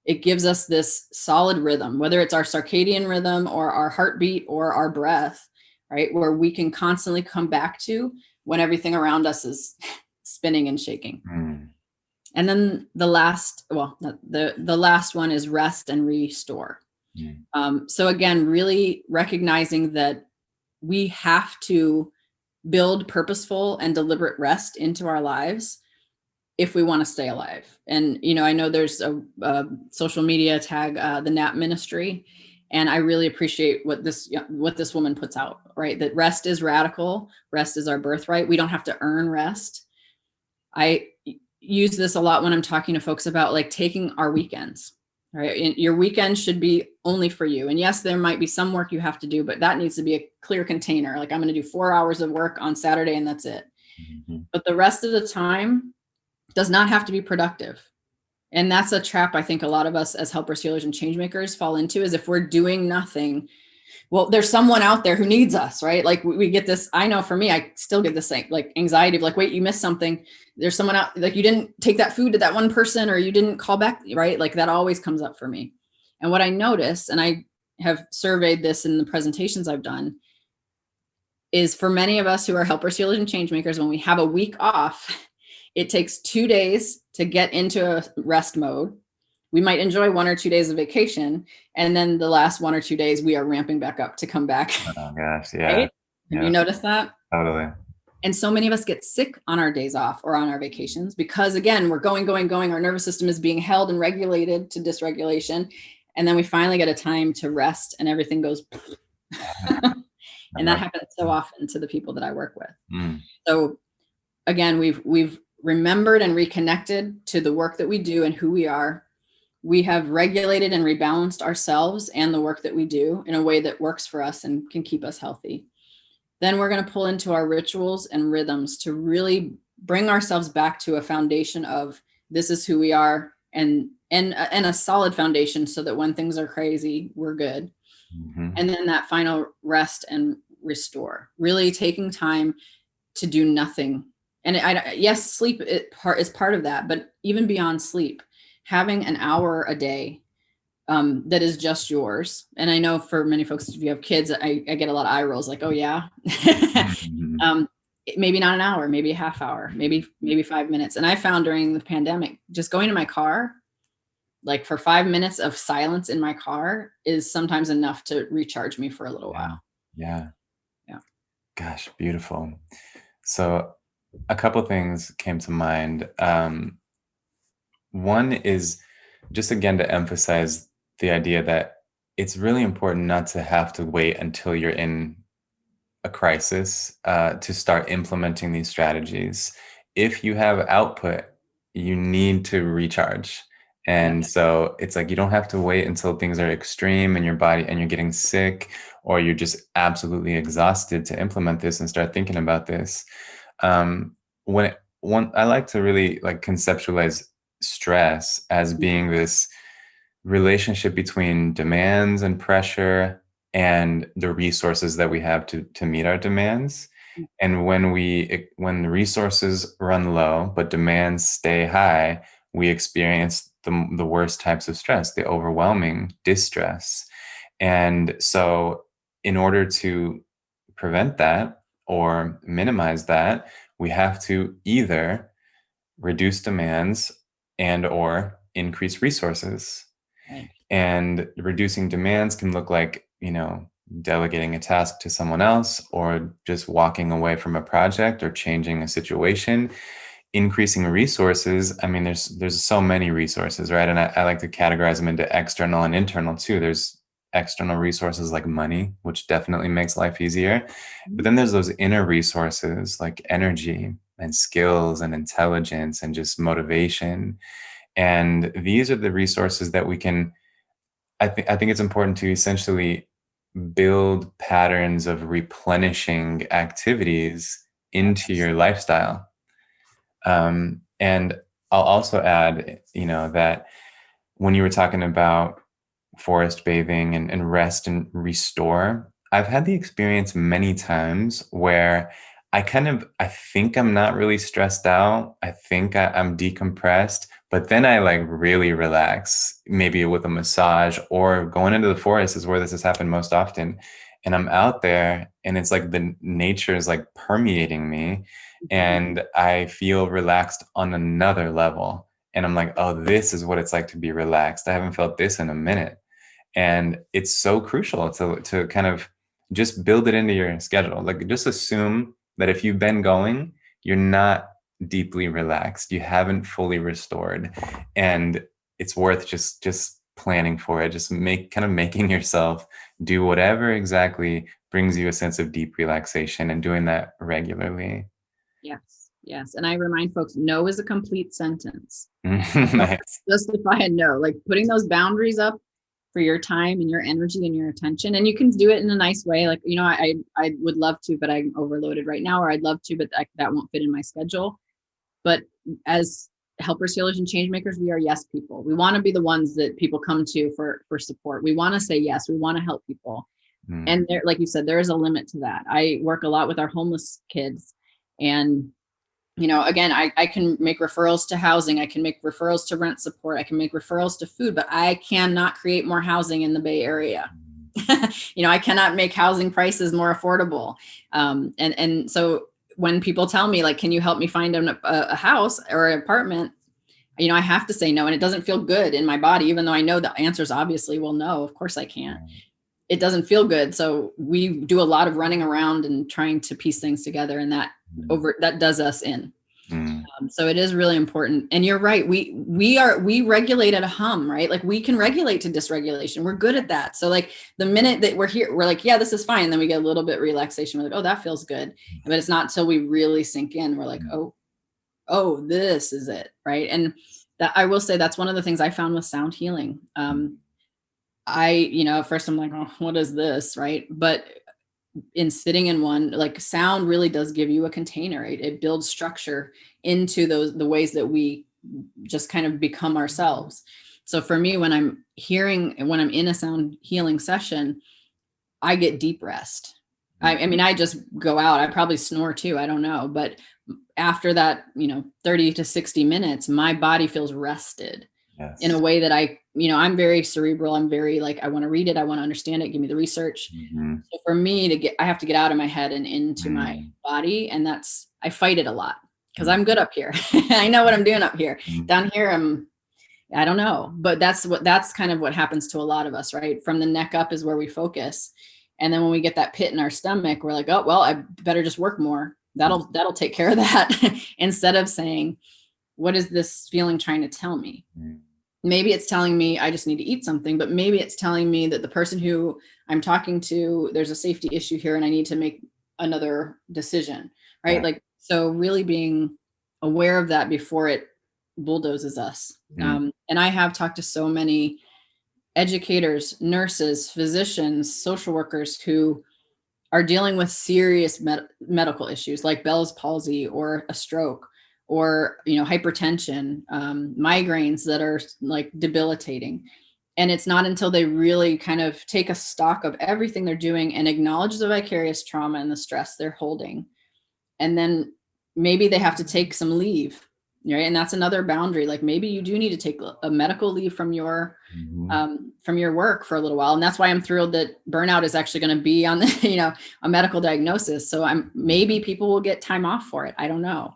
it gives us this solid rhythm, whether it's our circadian rhythm or our heartbeat or our breath, right? Where we can constantly come back to when everything around us is spinning and shaking. And then the last one is rest and restore. So again, really recognizing that we have to build purposeful and deliberate rest into our lives if we want to stay alive. And, I know there's a social media tag, the NAP ministry. And I really appreciate what this woman puts out, right? That rest is radical. Rest is our birthright. We don't have to earn rest. I use this a lot when I'm talking to folks about like taking our weekends, right? Your weekend should be only for you. And yes, there might be some work you have to do, but that needs to be a clear container. Like I'm going to do 4 hours of work on Saturday and that's it. But the rest of the time does not have to be productive. And that's a trap I think a lot of us as helpers, healers, and change makers fall into, is if we're doing nothing, well, there's someone out there who needs us, right? Like we get this, I know for me, I still get this like anxiety of like, wait, you missed something. There's someone out, like you didn't take that food to that one person, or you didn't call back, right? Like that always comes up for me. And what I notice, and I have surveyed this in the presentations I've done, is for many of us who are helpers, healers, and change makers, when we have a week off, it takes 2 days to get into a rest mode. We might enjoy 1 or 2 days of vacation, and then the last 1 or 2 days we are ramping back up to come back. Oh gosh, yeah, Right? Have you yeah, noticed that? totally. And so many of us get sick on our days off or on our vacations because, again, we're going. Our nervous system is being held and regulated to dysregulation. And then we finally get a time to rest and everything goes. And that happens so often to the people that I work with. Mm. So again, we've remembered and reconnected to the work that we do and who we are. We have regulated and rebalanced ourselves and the work that we do in a way that works for us and can keep us healthy. Then we're going to pull into our rituals and rhythms to really bring ourselves back to a foundation of this is who we are, and a solid foundation so that when things are crazy, we're good. Mm-hmm. And then that final rest and restore, really taking time to do nothing. And yes, sleep is part of that, but even beyond sleep, having an hour a day that is just yours. And I know for many folks, if you have kids, I get a lot of eye rolls like, oh yeah. Mm-hmm. Maybe not an hour, maybe a half hour, maybe 5 minutes. And I found during the pandemic, just going to my car, like for 5 minutes of silence in my car is sometimes enough to recharge me for a little while. Yeah. Yeah. Gosh, beautiful. So a couple things came to mind. One is just again to emphasize the idea that it's really important not to have to wait until you're in a crisis to start implementing these strategies. If you have output, you need to recharge. And so it's like you don't have to wait until things are extreme in your body and you're getting sick or you're just absolutely exhausted to implement this and start thinking about this. I like to really like conceptualize stress as being this relationship between demands and pressure and the resources that we have to meet our demands. And when the resources run low but demands stay high, we experience the worst types of stress, the overwhelming distress. And so in order to prevent that or minimize that, we have to either reduce demands and or increase resources. Right. And reducing demands can look like, delegating a task to someone else or just walking away from a project or changing a situation. Increasing resources, I mean, there's so many resources, right? And I like to categorize them into external and internal too. There's external resources like money, which definitely makes life easier. But then there's those inner resources like energy and skills and intelligence and just motivation. And these are the resources that we can, I think it's important to essentially build patterns of replenishing activities into your lifestyle. And I'll also add, that when you were talking about forest bathing and rest and restore, I've had the experience many times where I think I'm not really stressed out. I think I'm decompressed, but then I like really relax, maybe with a massage or going into the forest is where this has happened most often. And I'm out there and it's like the nature is like permeating me and I feel relaxed on another level. And I'm like, oh, this is what it's like to be relaxed. I haven't felt this in a minute. And it's so crucial to kind of just build it into your schedule. Like just assume that if you've been going, you're not deeply relaxed. You haven't fully restored. And it's worth just planning for it. Just making yourself do whatever exactly brings you a sense of deep relaxation and doing that regularly. Yes. And I remind folks, no is a complete sentence. Nice. Justify a no, like putting those boundaries up for your time and your energy and your attention. And you can do it in a nice way. Like, I would love to, but I'm overloaded right now, or I'd love to, but that won't fit in my schedule. But as helpers, healers, and change makers, we are yes people. We want to be the ones that people come to for support. We want to say yes. We want to help people. And there, like you said, there is a limit to that. I work a lot with our homeless kids, and again, I can make referrals to housing. I can make referrals to rent support. I can make referrals to food, but I cannot create more housing in the Bay Area. I cannot make housing prices more affordable. And so when people tell me like, can you help me find a house or an apartment? I have to say no, and it doesn't feel good in my body, even though I know the answer is obviously, well, no, of course I can't. It doesn't feel good. So we do a lot of running around and trying to piece things together, and that does us in. So it is really important. And you're right. We regulate at a hum, right? Like we can regulate to dysregulation. We're good at that. So like the minute that we're here, we're like, yeah, this is fine. And then we get a little bit relaxation. We're like, oh, that feels good. But it's not until we really sink in. We're like, oh, this is it. Right. And that, I will say, that's one of the things I found with sound healing. At first I'm like, oh, what is this? Right. But in sitting in one, like sound really does give you a container. It builds structure into the ways that we just kind of become ourselves. So for me, when I'm in a sound healing session, I get deep rest. I mean, I just go out. I probably snore too. I don't know. But after that, 30 to 60 minutes, my body feels rested. Yes. In a way that I'm very cerebral. I'm very like, I want to read it. I want to understand it. Give me the research. So for me I have to get out of my head and into my body. And I fight it a lot because I'm good up here. I know what I'm doing up here. Down here, I don't know, but that's kind of what happens to a lot of us, right? From the neck up is where we focus. And then when we get that pit in our stomach, we're like, oh, well, I better just work more. That'll take care of that. Instead of saying, what is this feeling trying to tell me? Maybe it's telling me I just need to eat something, but maybe it's telling me that the person who I'm talking to, there's a safety issue here and I need to make another decision, right? Yeah. Like, so really being aware of that before it bulldozes us. And I have talked to so many educators, nurses, physicians, social workers who are dealing with serious medical issues like Bell's palsy or a stroke, or, hypertension, migraines that are like debilitating. And it's not until they really kind of take a stock of everything they're doing and acknowledge the vicarious trauma and the stress they're holding. And then maybe they have to take some leave, right? And that's another boundary. Like maybe you do need to take a medical leave from your work for a little while. And that's why I'm thrilled that burnout is actually going to be on the, a medical diagnosis. So maybe people will get time off for it. I don't know.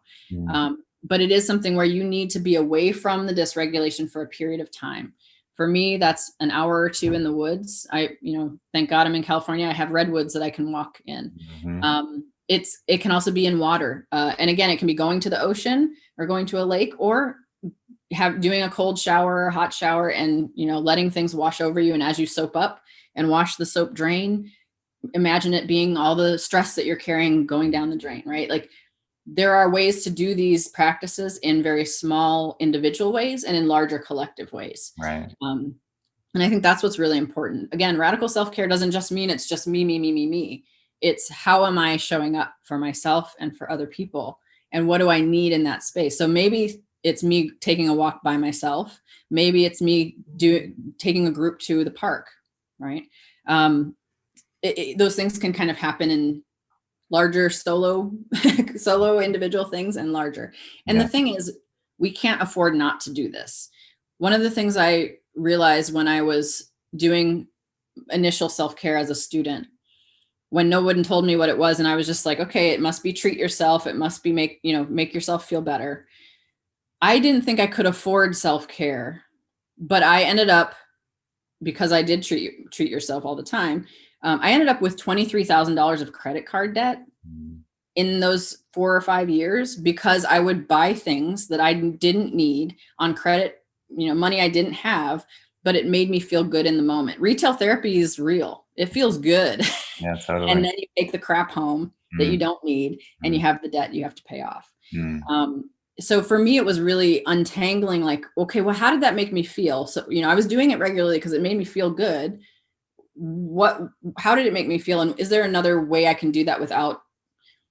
But it is something where you need to be away from the dysregulation for a period of time. For me, that's an hour or two in the woods. Thank God I'm in California. I have redwoods that I can walk in. It can also be in water. And again, it can be going to the ocean or going to a lake, or doing a cold shower or hot shower and, letting things wash over you. And as you soap up and wash the soap drain, imagine it being all the stress that you're carrying going down the drain, right? Like there are ways to do these practices in very small individual ways and in larger collective ways. Right. And I think that's what's really important. Again, radical self-care doesn't just mean it's just me. It's how am I showing up for myself and for other people? And what do I need in that space? So maybe it's me taking a walk by myself. Maybe it's me taking a group to the park, right? Those things can kind of happen in larger solo individual things and larger. And the thing is, we can't afford not to do this. One of the things I realized when I was doing initial self-care as a student, when no one told me what it was, and I was just like, okay, it must be treat yourself. It must be make yourself feel better. I didn't think I could afford self-care, but I ended up, because I did treat yourself all the time. I ended up with $23,000 of credit card debt in those 4 or 5 years because I would buy things that I didn't need on credit, money I didn't have, but it made me feel good in the moment. Retail therapy is real. It feels good. Yeah, totally. And then you take the crap home that you don't need and you have the debt you have to pay off. So for me, it was really untangling like, okay, well, how did that make me feel? So, I was doing it regularly because it made me feel good. How did it make me feel? And is there another way I can do that without,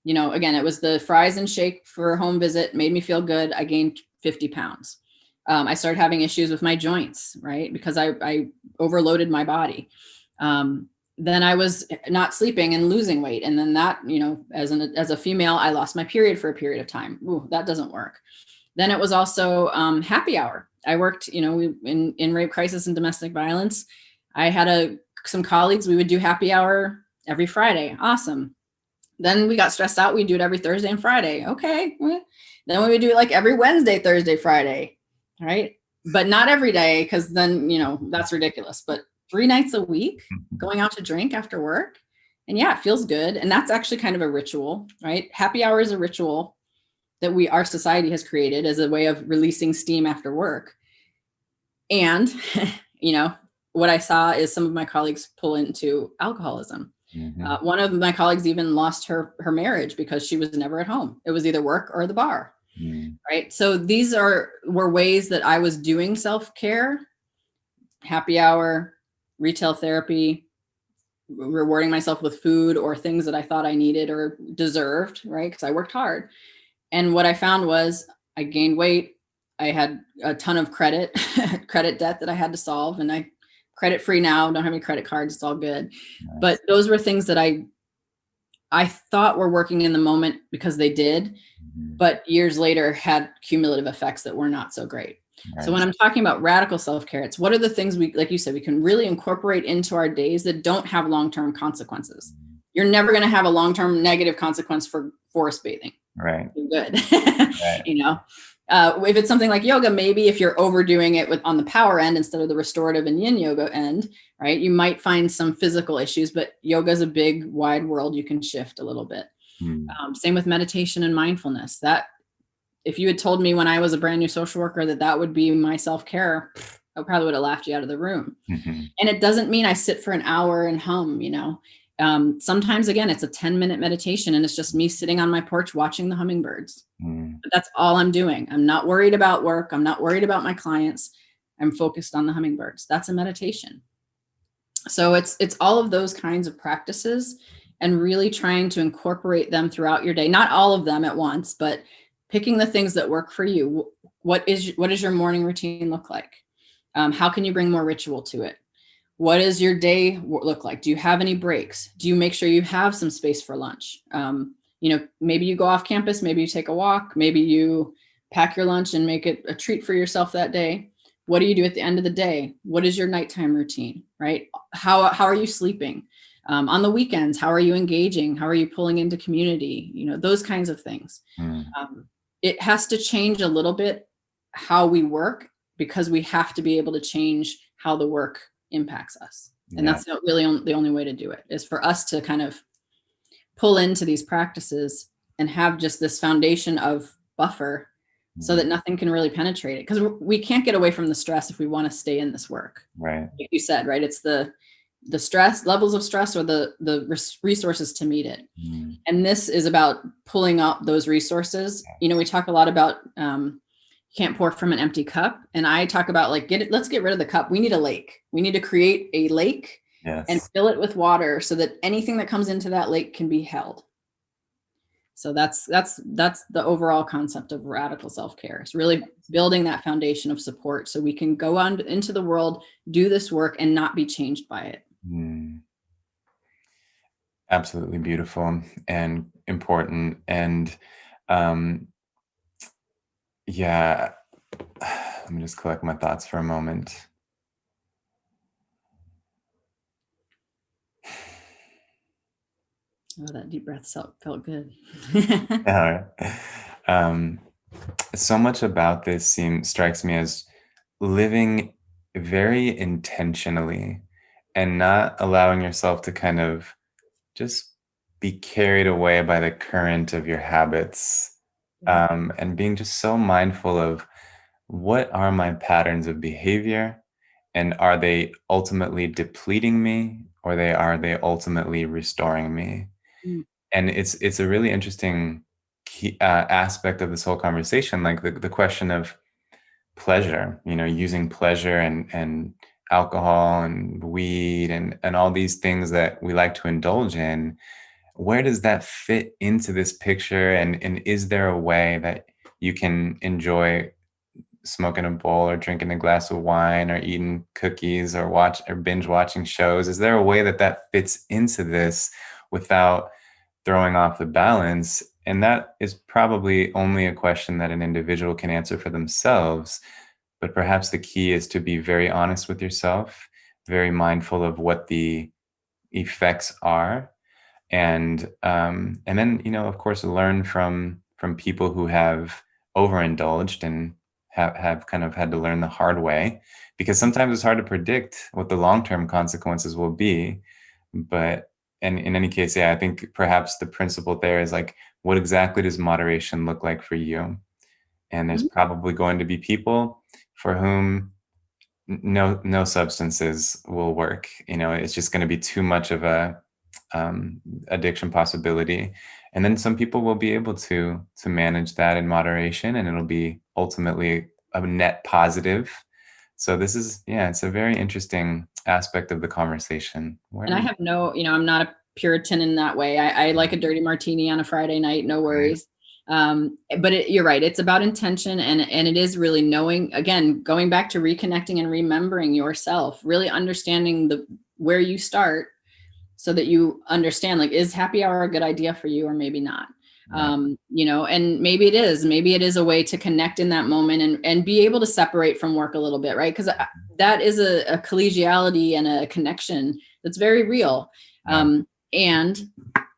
again, it was the fries and shake for a home visit, made me feel good. I gained 50 pounds. I started having issues with my joints, right? Because I overloaded my body. Then I was not sleeping and losing weight. And then that, as a female, I lost my period for a period of time. Ooh, that doesn't work. Then it was also happy hour. I worked, in rape crisis and domestic violence. I had a some colleagues, we would do happy hour every Friday. Awesome. Then we got stressed out. We'd do it every Thursday and Friday. Okay. Then we would do it like every Wednesday, Thursday, Friday. Right. But not every day, because then, that's ridiculous. But 3 nights a week, going out to drink after work. And yeah, it feels good. And that's actually kind of a ritual, right? Happy hour is a ritual that our society has created as a way of releasing steam after work. And, what I saw is some of my colleagues pull into alcoholism. Mm-hmm. One of my colleagues even lost her marriage because she was never at home. It was either work or the bar. Mm. Right. So these were ways that I was doing self-care, happy hour, retail therapy, rewarding myself with food or things that I thought I needed or deserved. Right. Because I worked hard. And what I found was I gained weight. I had a ton of credit debt that I had to solve. And I credit free now, don't have any credit cards. It's all good. Nice. But those were things that I thought were working in the moment because they did, but years later had cumulative effects that were not so great. Right. So when I'm talking about radical self-care, it's what are the things like you said, we can really incorporate into our days that don't have long-term consequences. You're never going to have a long-term negative consequence for forest bathing. Right. You're good. Right. If it's something like yoga, maybe if you're overdoing it on the power end instead of the restorative and yin yoga end, right, you might find some physical issues, but yoga is a big, wide world. You can shift a little bit. Same with meditation and mindfulness. That if you had told me when I was a brand new social worker that would be my self-care, I probably would have laughed you out of the room. Mm-hmm. And it doesn't mean I sit for an hour and hum, sometimes again, it's a 10-minute meditation and it's just me sitting on my porch watching the hummingbirds. But that's all I'm doing. I'm not worried about work. I'm not worried about my clients. I'm focused on the hummingbirds. That's a meditation. So it's all of those kinds of practices and really trying to incorporate them throughout your day. Not all of them at once, but picking the things that work for you. What does your morning routine look like? How can you bring more ritual to it? What does your day look like? Do you have any breaks? Do you make sure you have some space for lunch? Maybe you go off campus, maybe you take a walk, maybe you pack your lunch and make it a treat for yourself that day. What do you do at the end of the day? What is your nighttime routine, right? How are you sleeping? On the weekends, how are you engaging? How are you pulling into community? Those kinds of things. It has to change a little bit how we work because we have to be able to change how the work impacts us. And that's not really the only way to do it, is for us to kind of pull into these practices and have just this foundation of buffer so that nothing can really penetrate it. Because we can't get away from the stress if we want to stay in this work. Right. Like you said, right? It's the stress, levels of stress, or the resources to meet it. And this is about pulling up those resources. We talk a lot about can't pour from an empty cup. And I talk about let's get rid of the cup. We need a lake. We need to create a lake and fill it with water so that anything that comes into that lake can be held. So that's the overall concept of radical self-care. It's really building that foundation of support so we can go on into the world, do this work, and not be changed by it. Absolutely beautiful and important. And let me just collect my thoughts for a moment. Oh, that deep breath felt good. So much about this strikes me as living very intentionally and not allowing yourself to kind of just be carried away by the current of your habits, and being just so mindful of what are my patterns of behavior, and are they ultimately depleting me, or are they ultimately restoring me? And it's a really interesting key, aspect of this whole conversation, like the question of pleasure, using pleasure and alcohol and weed and all these things that we like to indulge in. Where does that fit into this picture? And is there a way that you can enjoy smoking a bowl or drinking a glass of wine or eating cookies or binge watching shows? Is there a way that fits into this without throwing off the balance? And that is probably only a question that an individual can answer for themselves. But perhaps the key is to be very honest with yourself, very mindful of what the effects are, and then, of course, learn from people who have overindulged and have kind of had to learn the hard way, because sometimes it's hard to predict what the long-term consequences will be. But and in any case, yeah, I think perhaps the principle there is like, what exactly does moderation look like for you? And there's Mhm. probably going to be people for whom no substances will work. It's just going to be too much of a addiction possibility. And then some people will be able to manage that in moderation, and it'll be ultimately a net positive. So this is, yeah, it's a very interesting aspect of the conversation. And I have no, I'm not a Puritan in that way. I like a dirty martini on a Friday night, no Right. worries. But you're right. It's about intention, and it is really knowing, again, going back to reconnecting and remembering yourself, really understanding where you start, so that you understand, like, is happy hour a good idea for you or maybe not? Right. And maybe it is a way to connect in that moment, and be able to separate from work a little bit, right? Because that is a collegiality and a connection that's very real. Yeah. And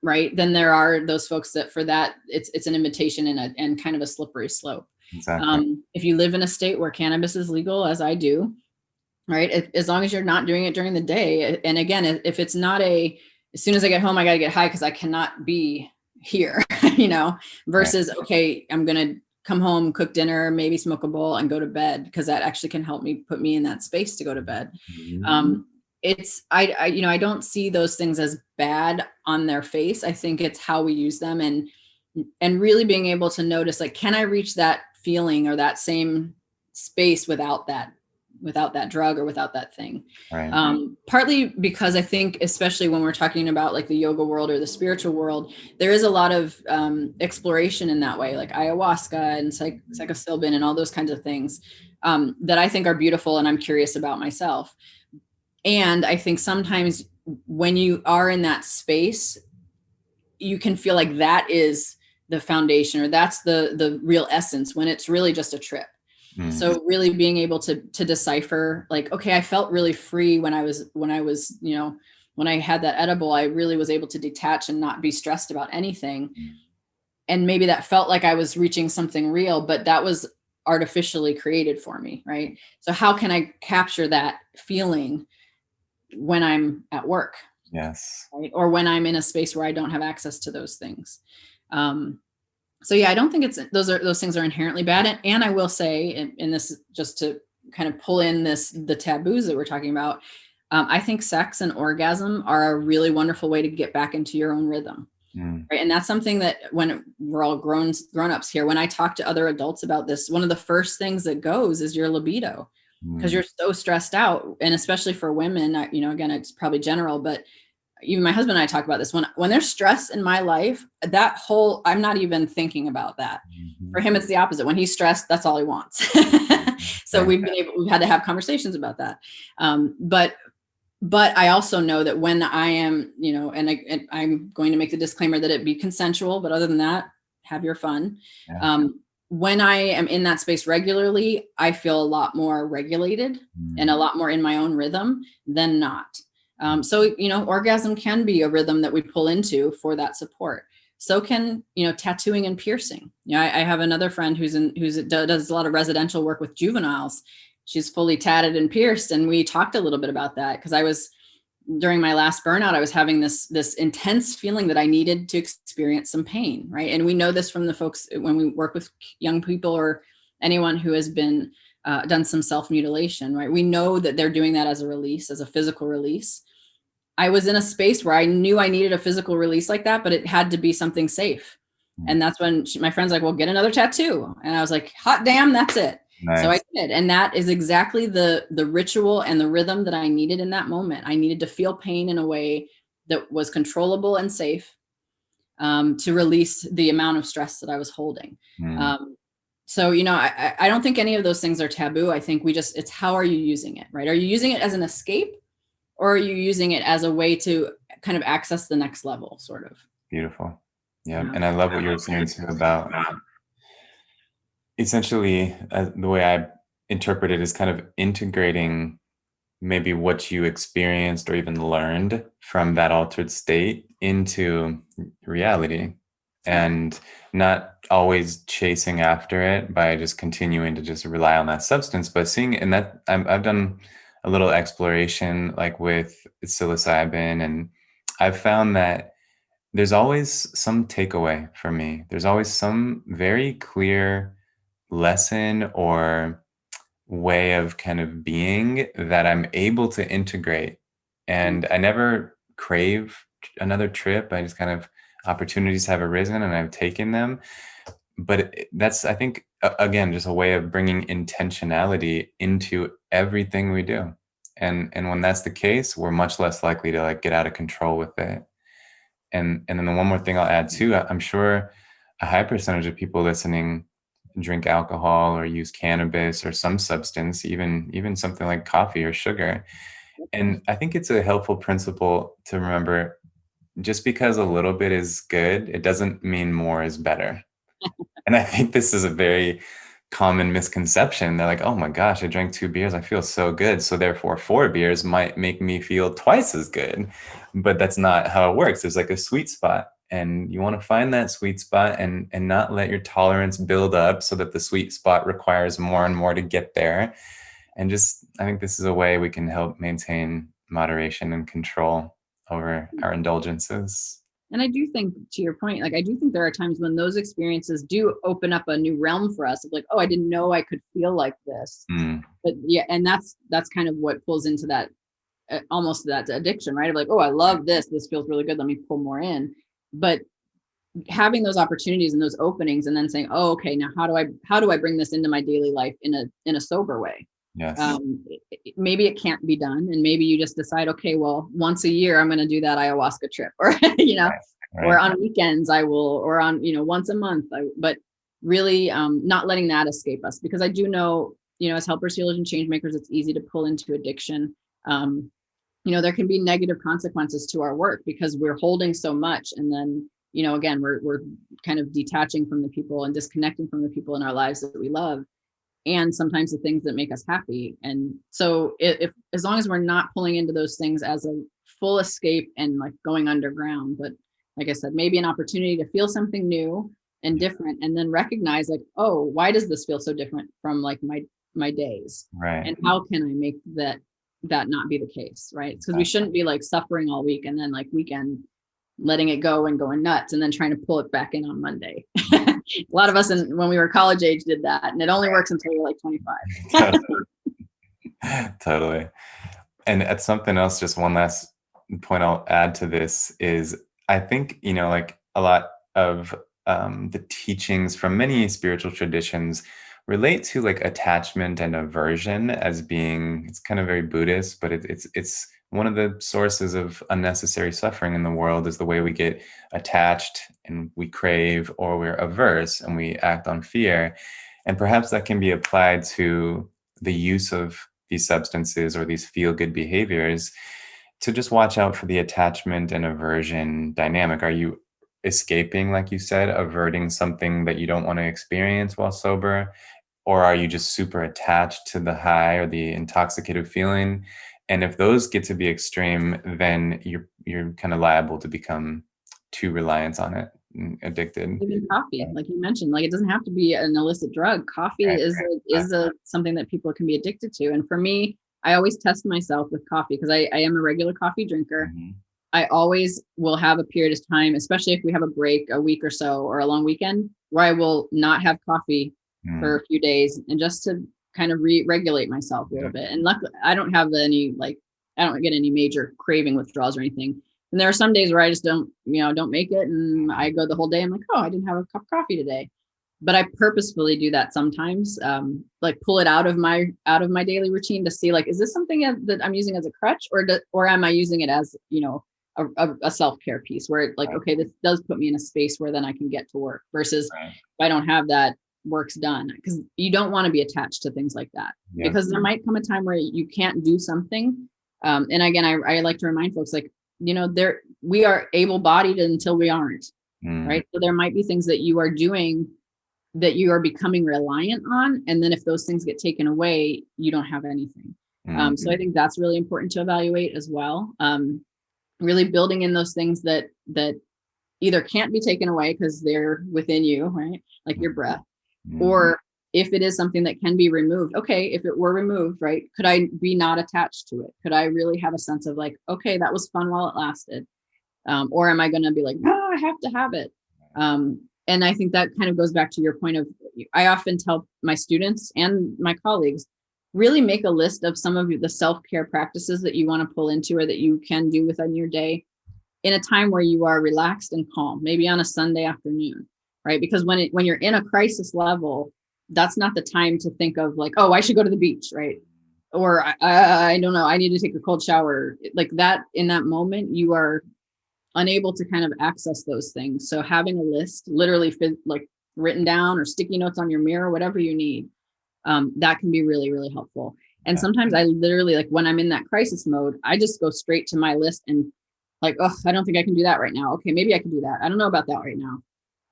right, then there are those folks that for that it's an invitation and kind of a slippery slope. Exactly. If you live in a state where cannabis is legal, as I do, right, as long as you're not doing it during the day, and again, if it's not as soon as I get home I got to get high because I cannot be here, Right. versus, okay, I'm gonna come home, cook dinner, maybe smoke a bowl and go to bed, because that actually can help me put me in that space to go to bed. Mhm. It's I don't see those things as bad on their face. I think it's how we use them, and really being able to notice, like, can I reach that feeling or that same space without that drug or without that thing. Right. Partly because I think, especially when we're talking about like the yoga world or the spiritual world, there is a lot of exploration in that way, like ayahuasca and psilocybin and all those kinds of things, that I think are beautiful and I'm curious about myself. And I think sometimes when you are in that space, you can feel like that is the foundation, or that's the real essence, when it's really just a trip. Mm. So really being able to decipher, like, okay, I felt really free when I was when I had that edible, I really was able to detach and not be stressed about anything. And maybe that felt like I was reaching something real, but that was artificially created for me, right? So how can I capture that feeling when I'm at work, Yes. right? Or when I'm in a space where I don't have access to those things. Um, so yeah, I don't think those things are inherently bad. And I will say, and this is just to kind of pull in the taboos that we're talking about. I think sex and orgasm are a really wonderful way to get back into your own rhythm. Mm. Right. And that's something that when we're all grown-ups here, when I talk to other adults about this, one of the first things that goes is your libido, because Mm. you're so stressed out. And especially for women, again, it's probably general, but even my husband and I talk about this, when there's stress in my life, I'm not even thinking about that. For Mhm. him, it's the opposite. When he's stressed, that's all he wants. So Right. we've had to have conversations about that. But I also know that when I am, and I'm going to make the disclaimer that it be consensual, but other than that, have your fun. Yeah. When I am in that space regularly, I feel a lot more regulated and a Mm. lot more in my own rhythm than not. So, orgasm can be a rhythm that we pull into for that support. So can, tattooing and piercing. I have another friend who does a lot of residential work with juveniles. She's fully tatted and pierced. And we talked a little bit about that, because during my last burnout, I was having this intense feeling that I needed to experience some pain. Right. And we know this from the folks when we work with young people or anyone who has been done some self-mutilation, right? We know that they're doing that as a release, as a physical release. I was in a space where I knew I needed a physical release like that, but it had to be something safe. Mm. And that's when my friend's like, well, get another tattoo. And I was like, hot damn, that's it. So I Nice. did. And that is exactly the ritual and the rhythm that I needed in that moment. I needed to feel pain in a way that was controllable and safe, to release the amount of stress that I was holding. Mm. So, I don't think any of those things are taboo. I think it's how are you using it, right? Are you using it as an escape, or are you using it as a way to kind of access the next level, sort of? Beautiful. Yeah. Yeah. And I love what you were saying too about essentially, the way I interpret it is kind of integrating maybe what you experienced or even learned from that altered state into reality, Yeah. and not always chasing after it by just continuing to just rely on that substance, but seeing. And that I've done a little exploration like with psilocybin, and I've found that there's always some takeaway for me. There's always some very clear lesson or way of kind of being that I'm able to integrate. Mm. And I never crave another trip. I just kind of, opportunities have arisen and I've taken them. But that's, I think, again, just a way of bringing intentionality into everything we do. And when that's the case, we're much less likely to like get out of control with it. And then the one more thing I'll add too, I'm sure a high percentage of people listening drink alcohol or use cannabis or some substance, even something like coffee or sugar. And I think it's a helpful principle to remember, just because a little bit is good, it doesn't mean more is better. And I think this is a very common misconception. They're like, oh my gosh, I drank 2 beers, I feel so good, so therefore 4 beers might make me feel twice as good. But that's not how it works. There's like a sweet spot, and you want to find that sweet spot, and not let your tolerance build up so that the sweet spot requires more and more to get there. And just, I think this is a way we can help maintain moderation and control over our indulgences. And I do think, to your point, like I do think there are times when those experiences do open up a new realm for us of like, oh, I didn't know I could feel like this. Mm, But yeah, and that's kind of what pulls into that almost that addiction, right? Of like, oh, I love this. This feels really good. Let me pull more in. But having those opportunities and those openings, and then saying, oh, okay, now how do I bring this into my daily life in a sober way? yes. Maybe it can't be done, and maybe you just decide, okay, well, once a year I'm going to do that ayahuasca trip, or Right. or Right. on weekends I will, or on once a month. But really, not letting that escape us, because I do know, as helpers, healers, and change makers, it's easy to pull into addiction. Um, there can be negative consequences to our work because we're holding so much, and then again, we're kind of detaching from the people and disconnecting from the people in our lives that we love, and sometimes the things that make us happy. And so if as long as we're not pulling into those things as a full escape and like going underground, but like I said, maybe an opportunity to feel something new and different, and then recognize like, oh, why does this feel so different from like my days, Right. and how can I make that not be the case, right? Because we shouldn't be like suffering all week and then like weekend letting it go and going nuts and then trying to pull it back in on Monday. A lot of us when we were college age did that, and it only works until you're like 25. Totally. And at something else, just one last point I'll add to this is, I think, like a lot of the teachings from many spiritual traditions relate to like attachment and aversion as being, it's kind of very Buddhist, but it's one of the sources of unnecessary suffering in the world, is the way we get attached and we crave, or we're averse and we act on fear. And perhaps that can be applied to the use of these substances or these feel good behaviors, to just watch out for the attachment and aversion dynamic. Are you escaping, like you said, averting something that you don't want to experience while sober? Or are you just super attached to the high or the intoxicated feeling? And if those get to be extreme, then you're kind of liable to become too reliant on it, addicted. Even coffee, like you mentioned, like it doesn't have to be an illicit drug. Coffee Right. is something that people can be addicted to. And for me, I always test myself with coffee because I am a regular coffee drinker. Mhm. I always will have a period of time, especially if we have a break, a week or so, or a long weekend, where I will not have coffee for Mm. a few days, and just to kind of regulate myself a little Yeah. bit. And luckily, I don't get any major craving withdrawals or anything. And there are some days where I just don't make it, and I go the whole day. I'm like, oh, I didn't have a cup of coffee today. But I purposefully do that sometimes, like pull it out of my daily routine to see like, is this something that I'm using as a crutch, or am I using it as a self-care piece where like, Right. okay, this does put me in a space where then I can get to work, versus Right. if I don't have that, work's done. Because you don't want to be attached to things like that, Yeah. because there might come a time where you can't do something. And again, I like to remind folks like, we are able-bodied until we aren't, Mm. right? So there might be things that you are doing that you are becoming reliant on, and then if those things get taken away, you don't have anything. So I think that's really important to evaluate as well. Really building in those things that either can't be taken away because they're within you, right? Like your breath, or if it is something that can be removed, okay, if it were removed, right, could I be not attached to it? Could I really have a sense of like, okay, that was fun while it lasted? Or am I going to be like, no, I have to have it? And I think that kind of goes back to your point of, I often tell my students and my colleagues, really make a list of some of the self-care practices that you want to pull into or that you can do within your day in a time where you are relaxed and calm, maybe on a Sunday afternoon, right? Because when you're in a crisis level, that's not the time to think of like, oh, I should go to the beach, right? Or I don't know, I need to take a cold shower. Like that, in that moment, you are unable to kind of access those things. So having a list, literally like written down or sticky notes on your mirror, whatever you need, that can be really, really helpful. And sometimes I literally, like when I'm in that crisis mode, I just go straight to my list and like, oh, I don't think I can do that right now. Okay, maybe I can do that. I don't know about that right now.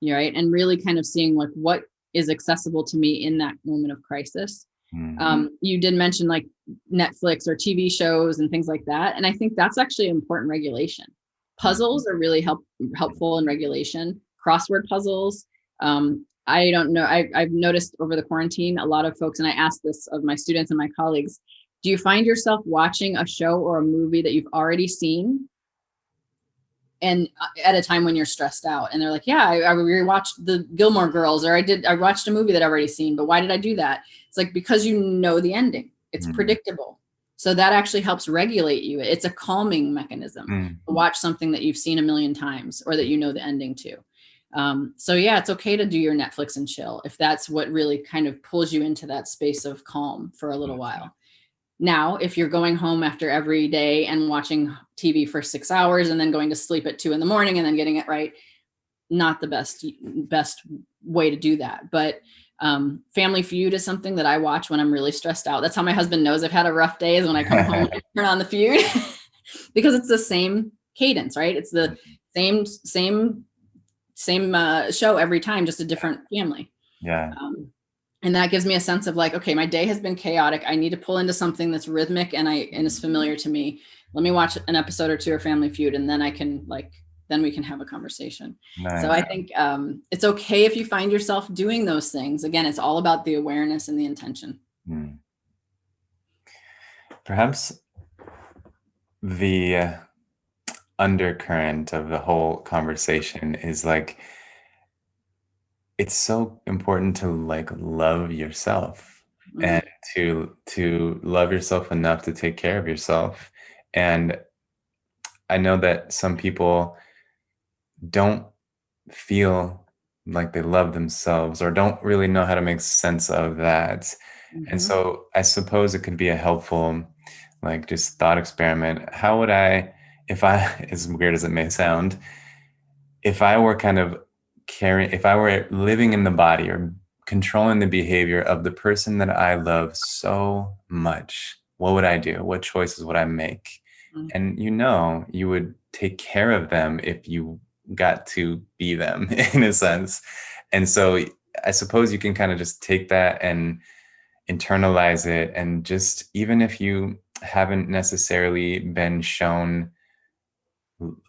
You're right. And really kind of seeing like what is accessible to me in that moment of crisis. You did mention like Netflix or TV shows and things like that. And I think that's actually important regulation. Puzzles are really helpful in regulation. Crossword puzzles. I don't know. I've noticed over the quarantine, a lot of folks, and I asked this of my students and my colleagues, do you find yourself watching a show or a movie that you've already seen and at a time when you're stressed out? And they're like, yeah, I rewatched the Gilmore Girls, or I watched a movie that I've already seen, but why did I do that? It's like, because you know the ending, it's predictable. So that actually helps regulate you. It's a calming mechanism to watch something that you've seen a million times or that you know the ending to. So yeah, it's okay to do your Netflix and chill if that's what really kind of pulls you into that space of calm for a little while. Now, if you're going home after every day and watching TV for 6 hours and then going to sleep at 2 a.m. and then getting it right, not the best way to do that. But Family Feud is something that I watch when I'm really stressed out. That's how my husband knows I've had a rough day, is when I come home and turn on the Feud because it's the same cadence, right? It's the same show every time, just a different family. Yeah. And that gives me a sense of like, okay, my day has been chaotic. I need to pull into something that's rhythmic and is familiar to me. Let me watch an episode or two of Family Feud, and then then we can have a conversation. Nice. So I think it's okay if you find yourself doing those things. Again, it's all about the awareness and the intention. Perhaps the undercurrent of the whole conversation is like, it's so important to like love yourself and to love yourself enough to take care of yourself. And I know that some people don't feel like they love themselves or don't really know how to make sense of that. And so I suppose it could be a helpful, like, just thought experiment. How would I, as weird as it may sound, if I were kind of if I were living in the body or controlling the behavior of the person that I love so much, what would I do? What choices would I make? And you would take care of them if you got to be them in a sense. And so I suppose you can kind of just take that and internalize it. And just, even if you haven't necessarily been shown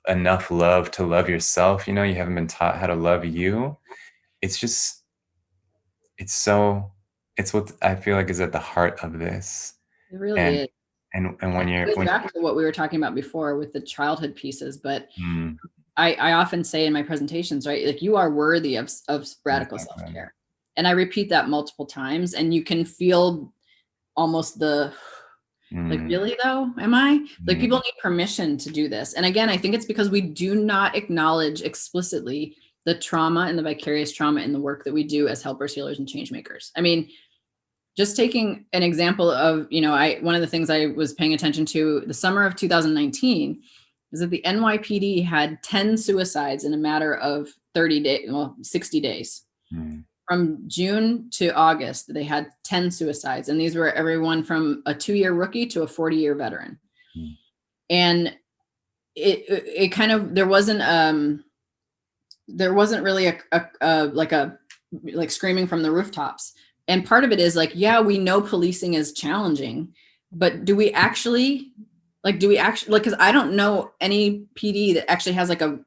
enough love to love yourself, you haven't been taught how to love you, it's what I feel like is at the heart of this. It really is. And when you're back to what we were talking about before with the childhood pieces, but I often say in my presentations, right, like, you are worthy of radical self-care. And I repeat that multiple times, and you can feel almost like, really though, am I? Like, people need permission to do this. And again, I think it's because we do not acknowledge explicitly the trauma and the vicarious trauma in the work that we do as helpers, healers, and change makers. I mean, just taking an example of, one of the things I was paying attention to the summer of 2019 is that the NYPD had 10 suicides in a matter of 60 days. From June to August, they had 10 suicides. And these were everyone from a 2-year rookie to a 40-year veteran. And it kind of, there wasn't really a screaming from the rooftops. And part of it is like, yeah, we know policing is challenging, But do we actually, because I don't know any PD that actually has like a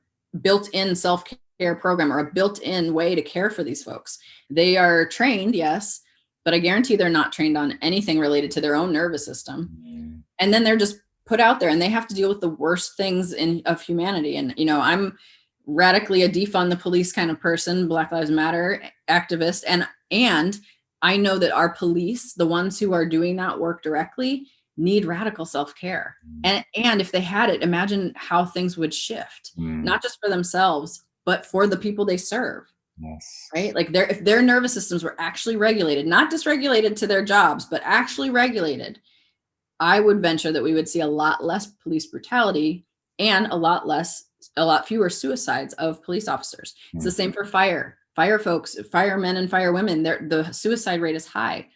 built-in self-care program or a built-in way to care for these folks. They are trained, yes, but I guarantee they're not trained on anything related to their own nervous system. And then they're just put out there and they have to deal with the worst things of humanity. And, I'm radically a defund the police kind of person, Black Lives Matter activist. And I know that our police, the ones who are doing that work directly, need radical self-care. And if they had it, imagine how things would shift, not just for themselves, but for the people they serve. Yes. Right? Like if their nervous systems were actually regulated, not dysregulated to their jobs, but actually regulated, I would venture that we would see a lot less police brutality and a lot fewer suicides of police officers. It's the same for fire folks, firemen and firewomen. The suicide rate is high.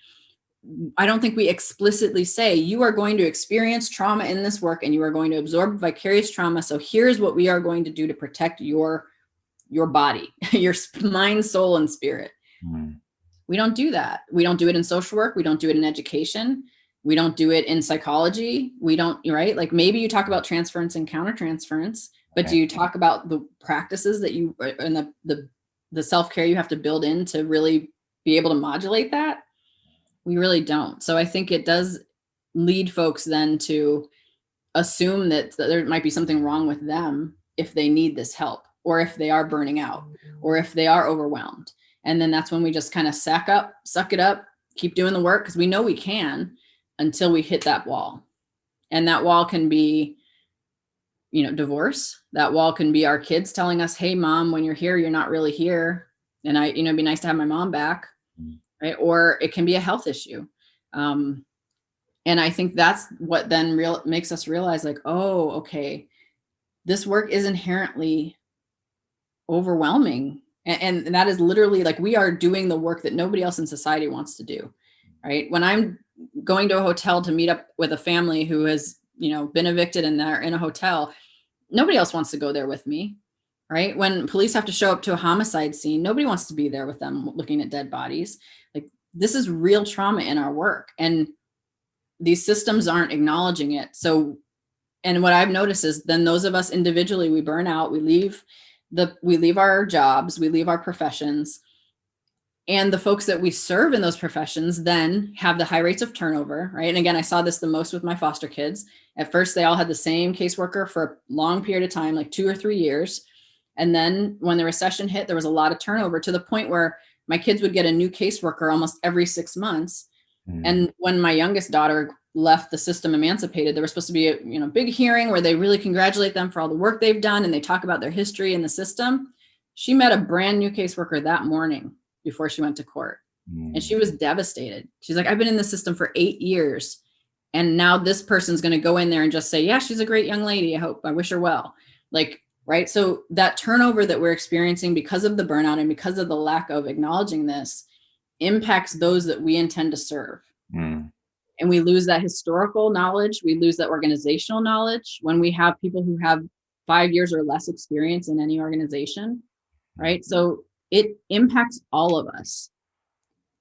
I don't think we explicitly say you are going to experience trauma in this work and you are going to absorb vicarious trauma. So here's what we are going to do to protect your body, your mind, soul, and spirit. We don't do that. We don't do it in social work. We don't do it in education. We don't do it in psychology. We don't, right? Like maybe you talk about transference and countertransference, but do you talk about the practices that you, and the self-care you have to build in to really be able to modulate that? We really don't. So I think it does lead folks then to assume that there might be something wrong with them if they need this help, or if they are burning out, or if they are overwhelmed. And then that's when we just kind of suck it up, keep doing the work, because we know we can, until we hit that wall. And that wall can be, divorce. That wall can be our kids telling us, hey, mom, when you're here, you're not really here. And it'd be nice to have my mom back. Right? Or it can be a health issue. And I think that's what then makes us realize, like, oh, okay, this work is inherently overwhelming. And that is literally like, we are doing the work that nobody else in society wants to do. Right? When I'm going to a hotel to meet up with a family who has, been evicted and they're in a hotel, nobody else wants to go there with me. Right? When police have to show up to a homicide scene, nobody wants to be there with them looking at dead bodies. Like, this is real trauma in our work, and these systems aren't acknowledging it. So, and what I've noticed is then those of us individually, we burn out, we leave our jobs, we leave our professions, and the folks that we serve in those professions then have the high rates of turnover, right? And again, I saw this the most with my foster kids. At first, they all had the same caseworker for a long period of time, like 2 or 3 years. And then when the recession hit, there was a lot of turnover, to the point where my kids would get a new caseworker almost every 6 months. And when my youngest daughter left the system emancipated, there was supposed to be a big hearing where they really congratulate them for all the work they've done, and they talk about their history in the system. She met a brand new caseworker that morning before she went to court. And she was devastated. She's like, I've been in the system for 8 years. And now this person's going to go in there and just say, yeah, she's a great young lady. I wish her well. Like, right. So that turnover that we're experiencing because of the burnout and because of the lack of acknowledging this impacts those that we intend to serve. And we lose that historical knowledge. We lose that organizational knowledge when we have people who have 5 years or less experience in any organization. Right. So it impacts all of us.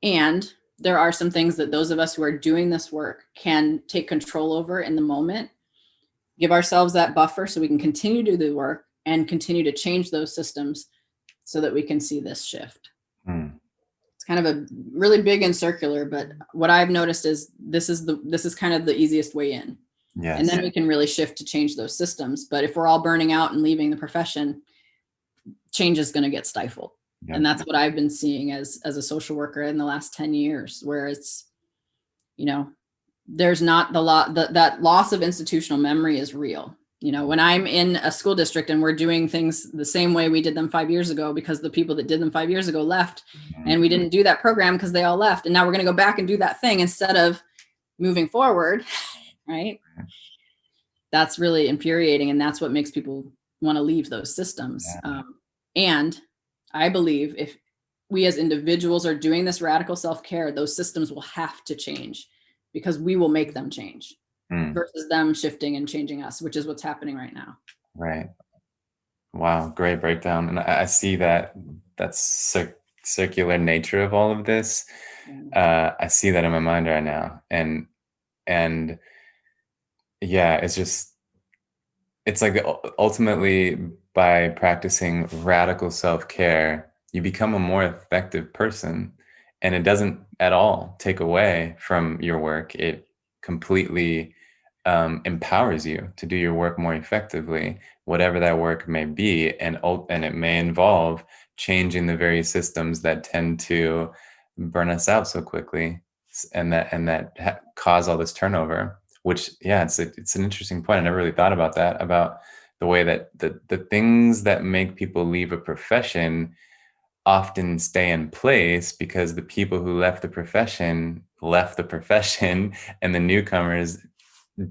And there are some things that those of us who are doing this work can take control over in the moment, give ourselves that buffer so we can continue to do the work and continue to change those systems so that we can see this shift. It's kind of a really big and circular, but what I've noticed is this is kind of the easiest way in. Yes. And then we can really shift to change those systems. But if we're all burning out and leaving the profession, change is going to get stifled. Yep. And that's what I've been seeing as a social worker in the last 10 years, where it's, there's not that loss of institutional memory is real. When I'm in a school district and we're doing things the same way we did them 5 years ago, because the people that did them 5 years ago left, and we didn't do that program because they all left. And now we're going to go back and do that thing instead of moving forward. Right. That's really infuriating. And that's what makes people want to leave those systems. Yeah. And I believe if we as individuals are doing this radical self-care, those systems will have to change, because we will make them change versus them shifting and changing us, which is what's happening right now. Right. Wow. Great breakdown. And I see that's circular nature of all of this. I see that in my mind right now. And And yeah, it's like ultimately by practicing radical self-care, you become a more effective person. And it doesn't at all take away from your work. It completely empowers you to do your work more effectively, whatever that work may be. And it may involve changing the very systems that tend to burn us out so quickly, and that cause all this turnover. Which, yeah, it's an interesting point. I never really thought about that, about the way that the things that make people leave a profession often stay in place because the people who left the profession, and the newcomers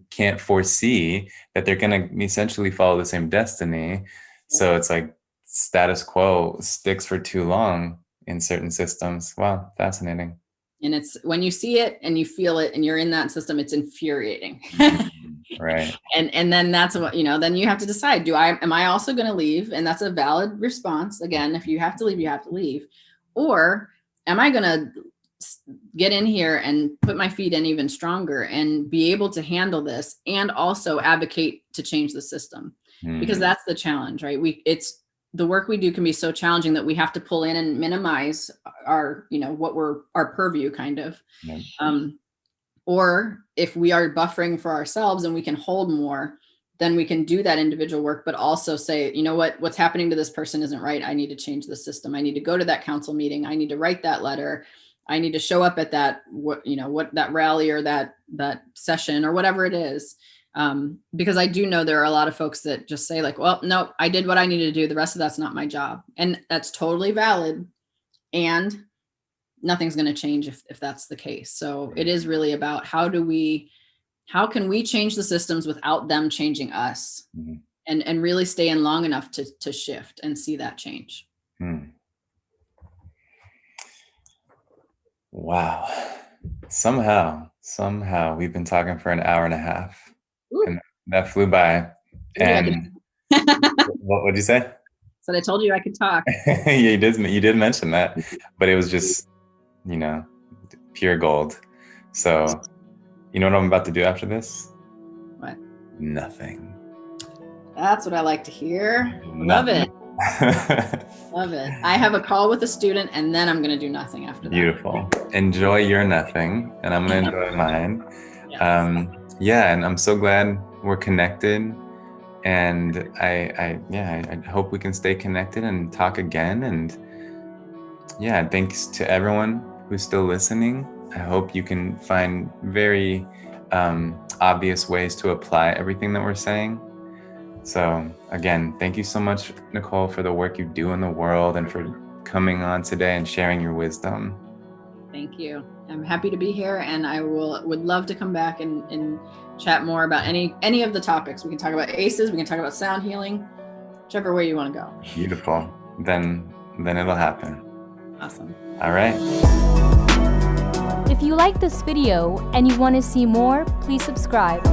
can't foresee that they're going to essentially follow the same destiny. So it's like status quo sticks for too long in certain systems. Wow, fascinating. And it's when you see it and you feel it and you're in that system, it's infuriating. Right. And then that's what, then you have to decide, am I also going to leave? And that's a valid response. Again, if you have to leave, you have to leave. Or am I going to get in here and put my feet in even stronger and be able to handle this and also advocate to change the system? Because that's the challenge, right? The work we do can be so challenging that we have to pull in and minimize our, our purview kind of. Or if we are buffering for ourselves and we can hold more, then we can do that individual work, but also say, what's happening to this person isn't right. I need to change the system. I need to go to that council meeting. I need to write that letter. I need to show up at that, that rally or that session or whatever it is. Because I do know there are a lot of folks that just say like, well, no, I did what I needed to do. The rest of that's not my job. And that's totally valid. And nothing's going to change if that's the case. So it is really about how can we change the systems without them changing us, and really stay in long enough to shift and see that change. Wow. Somehow we've been talking for an hour and a half. Ooh. And that flew by. And what would you say? So I told you I could talk. Yeah, you did mention that, but it was just, pure gold. So, you know what I'm about to do after this? What? Nothing. That's what I like to hear. Love it. Love it. I have a call with a student and then I'm going to do nothing after that. Beautiful. Enjoy your nothing and I'm going to enjoy mine. Yes. And I'm so glad we're connected, and I hope we can stay connected and talk again. And yeah, thanks to everyone who's still listening. I hope you can find very obvious ways to apply everything that we're saying. So again, thank you so much, Nicole, for the work you do in the world and for coming on today and sharing your wisdom. Thank you. I'm happy to be here, and I would love to come back and chat more about any of the topics. We can talk about ACEs, we can talk about sound healing, whichever way you want to go. Beautiful. Then it'll happen. Awesome. All right. If you like this video and you want to see more, please subscribe.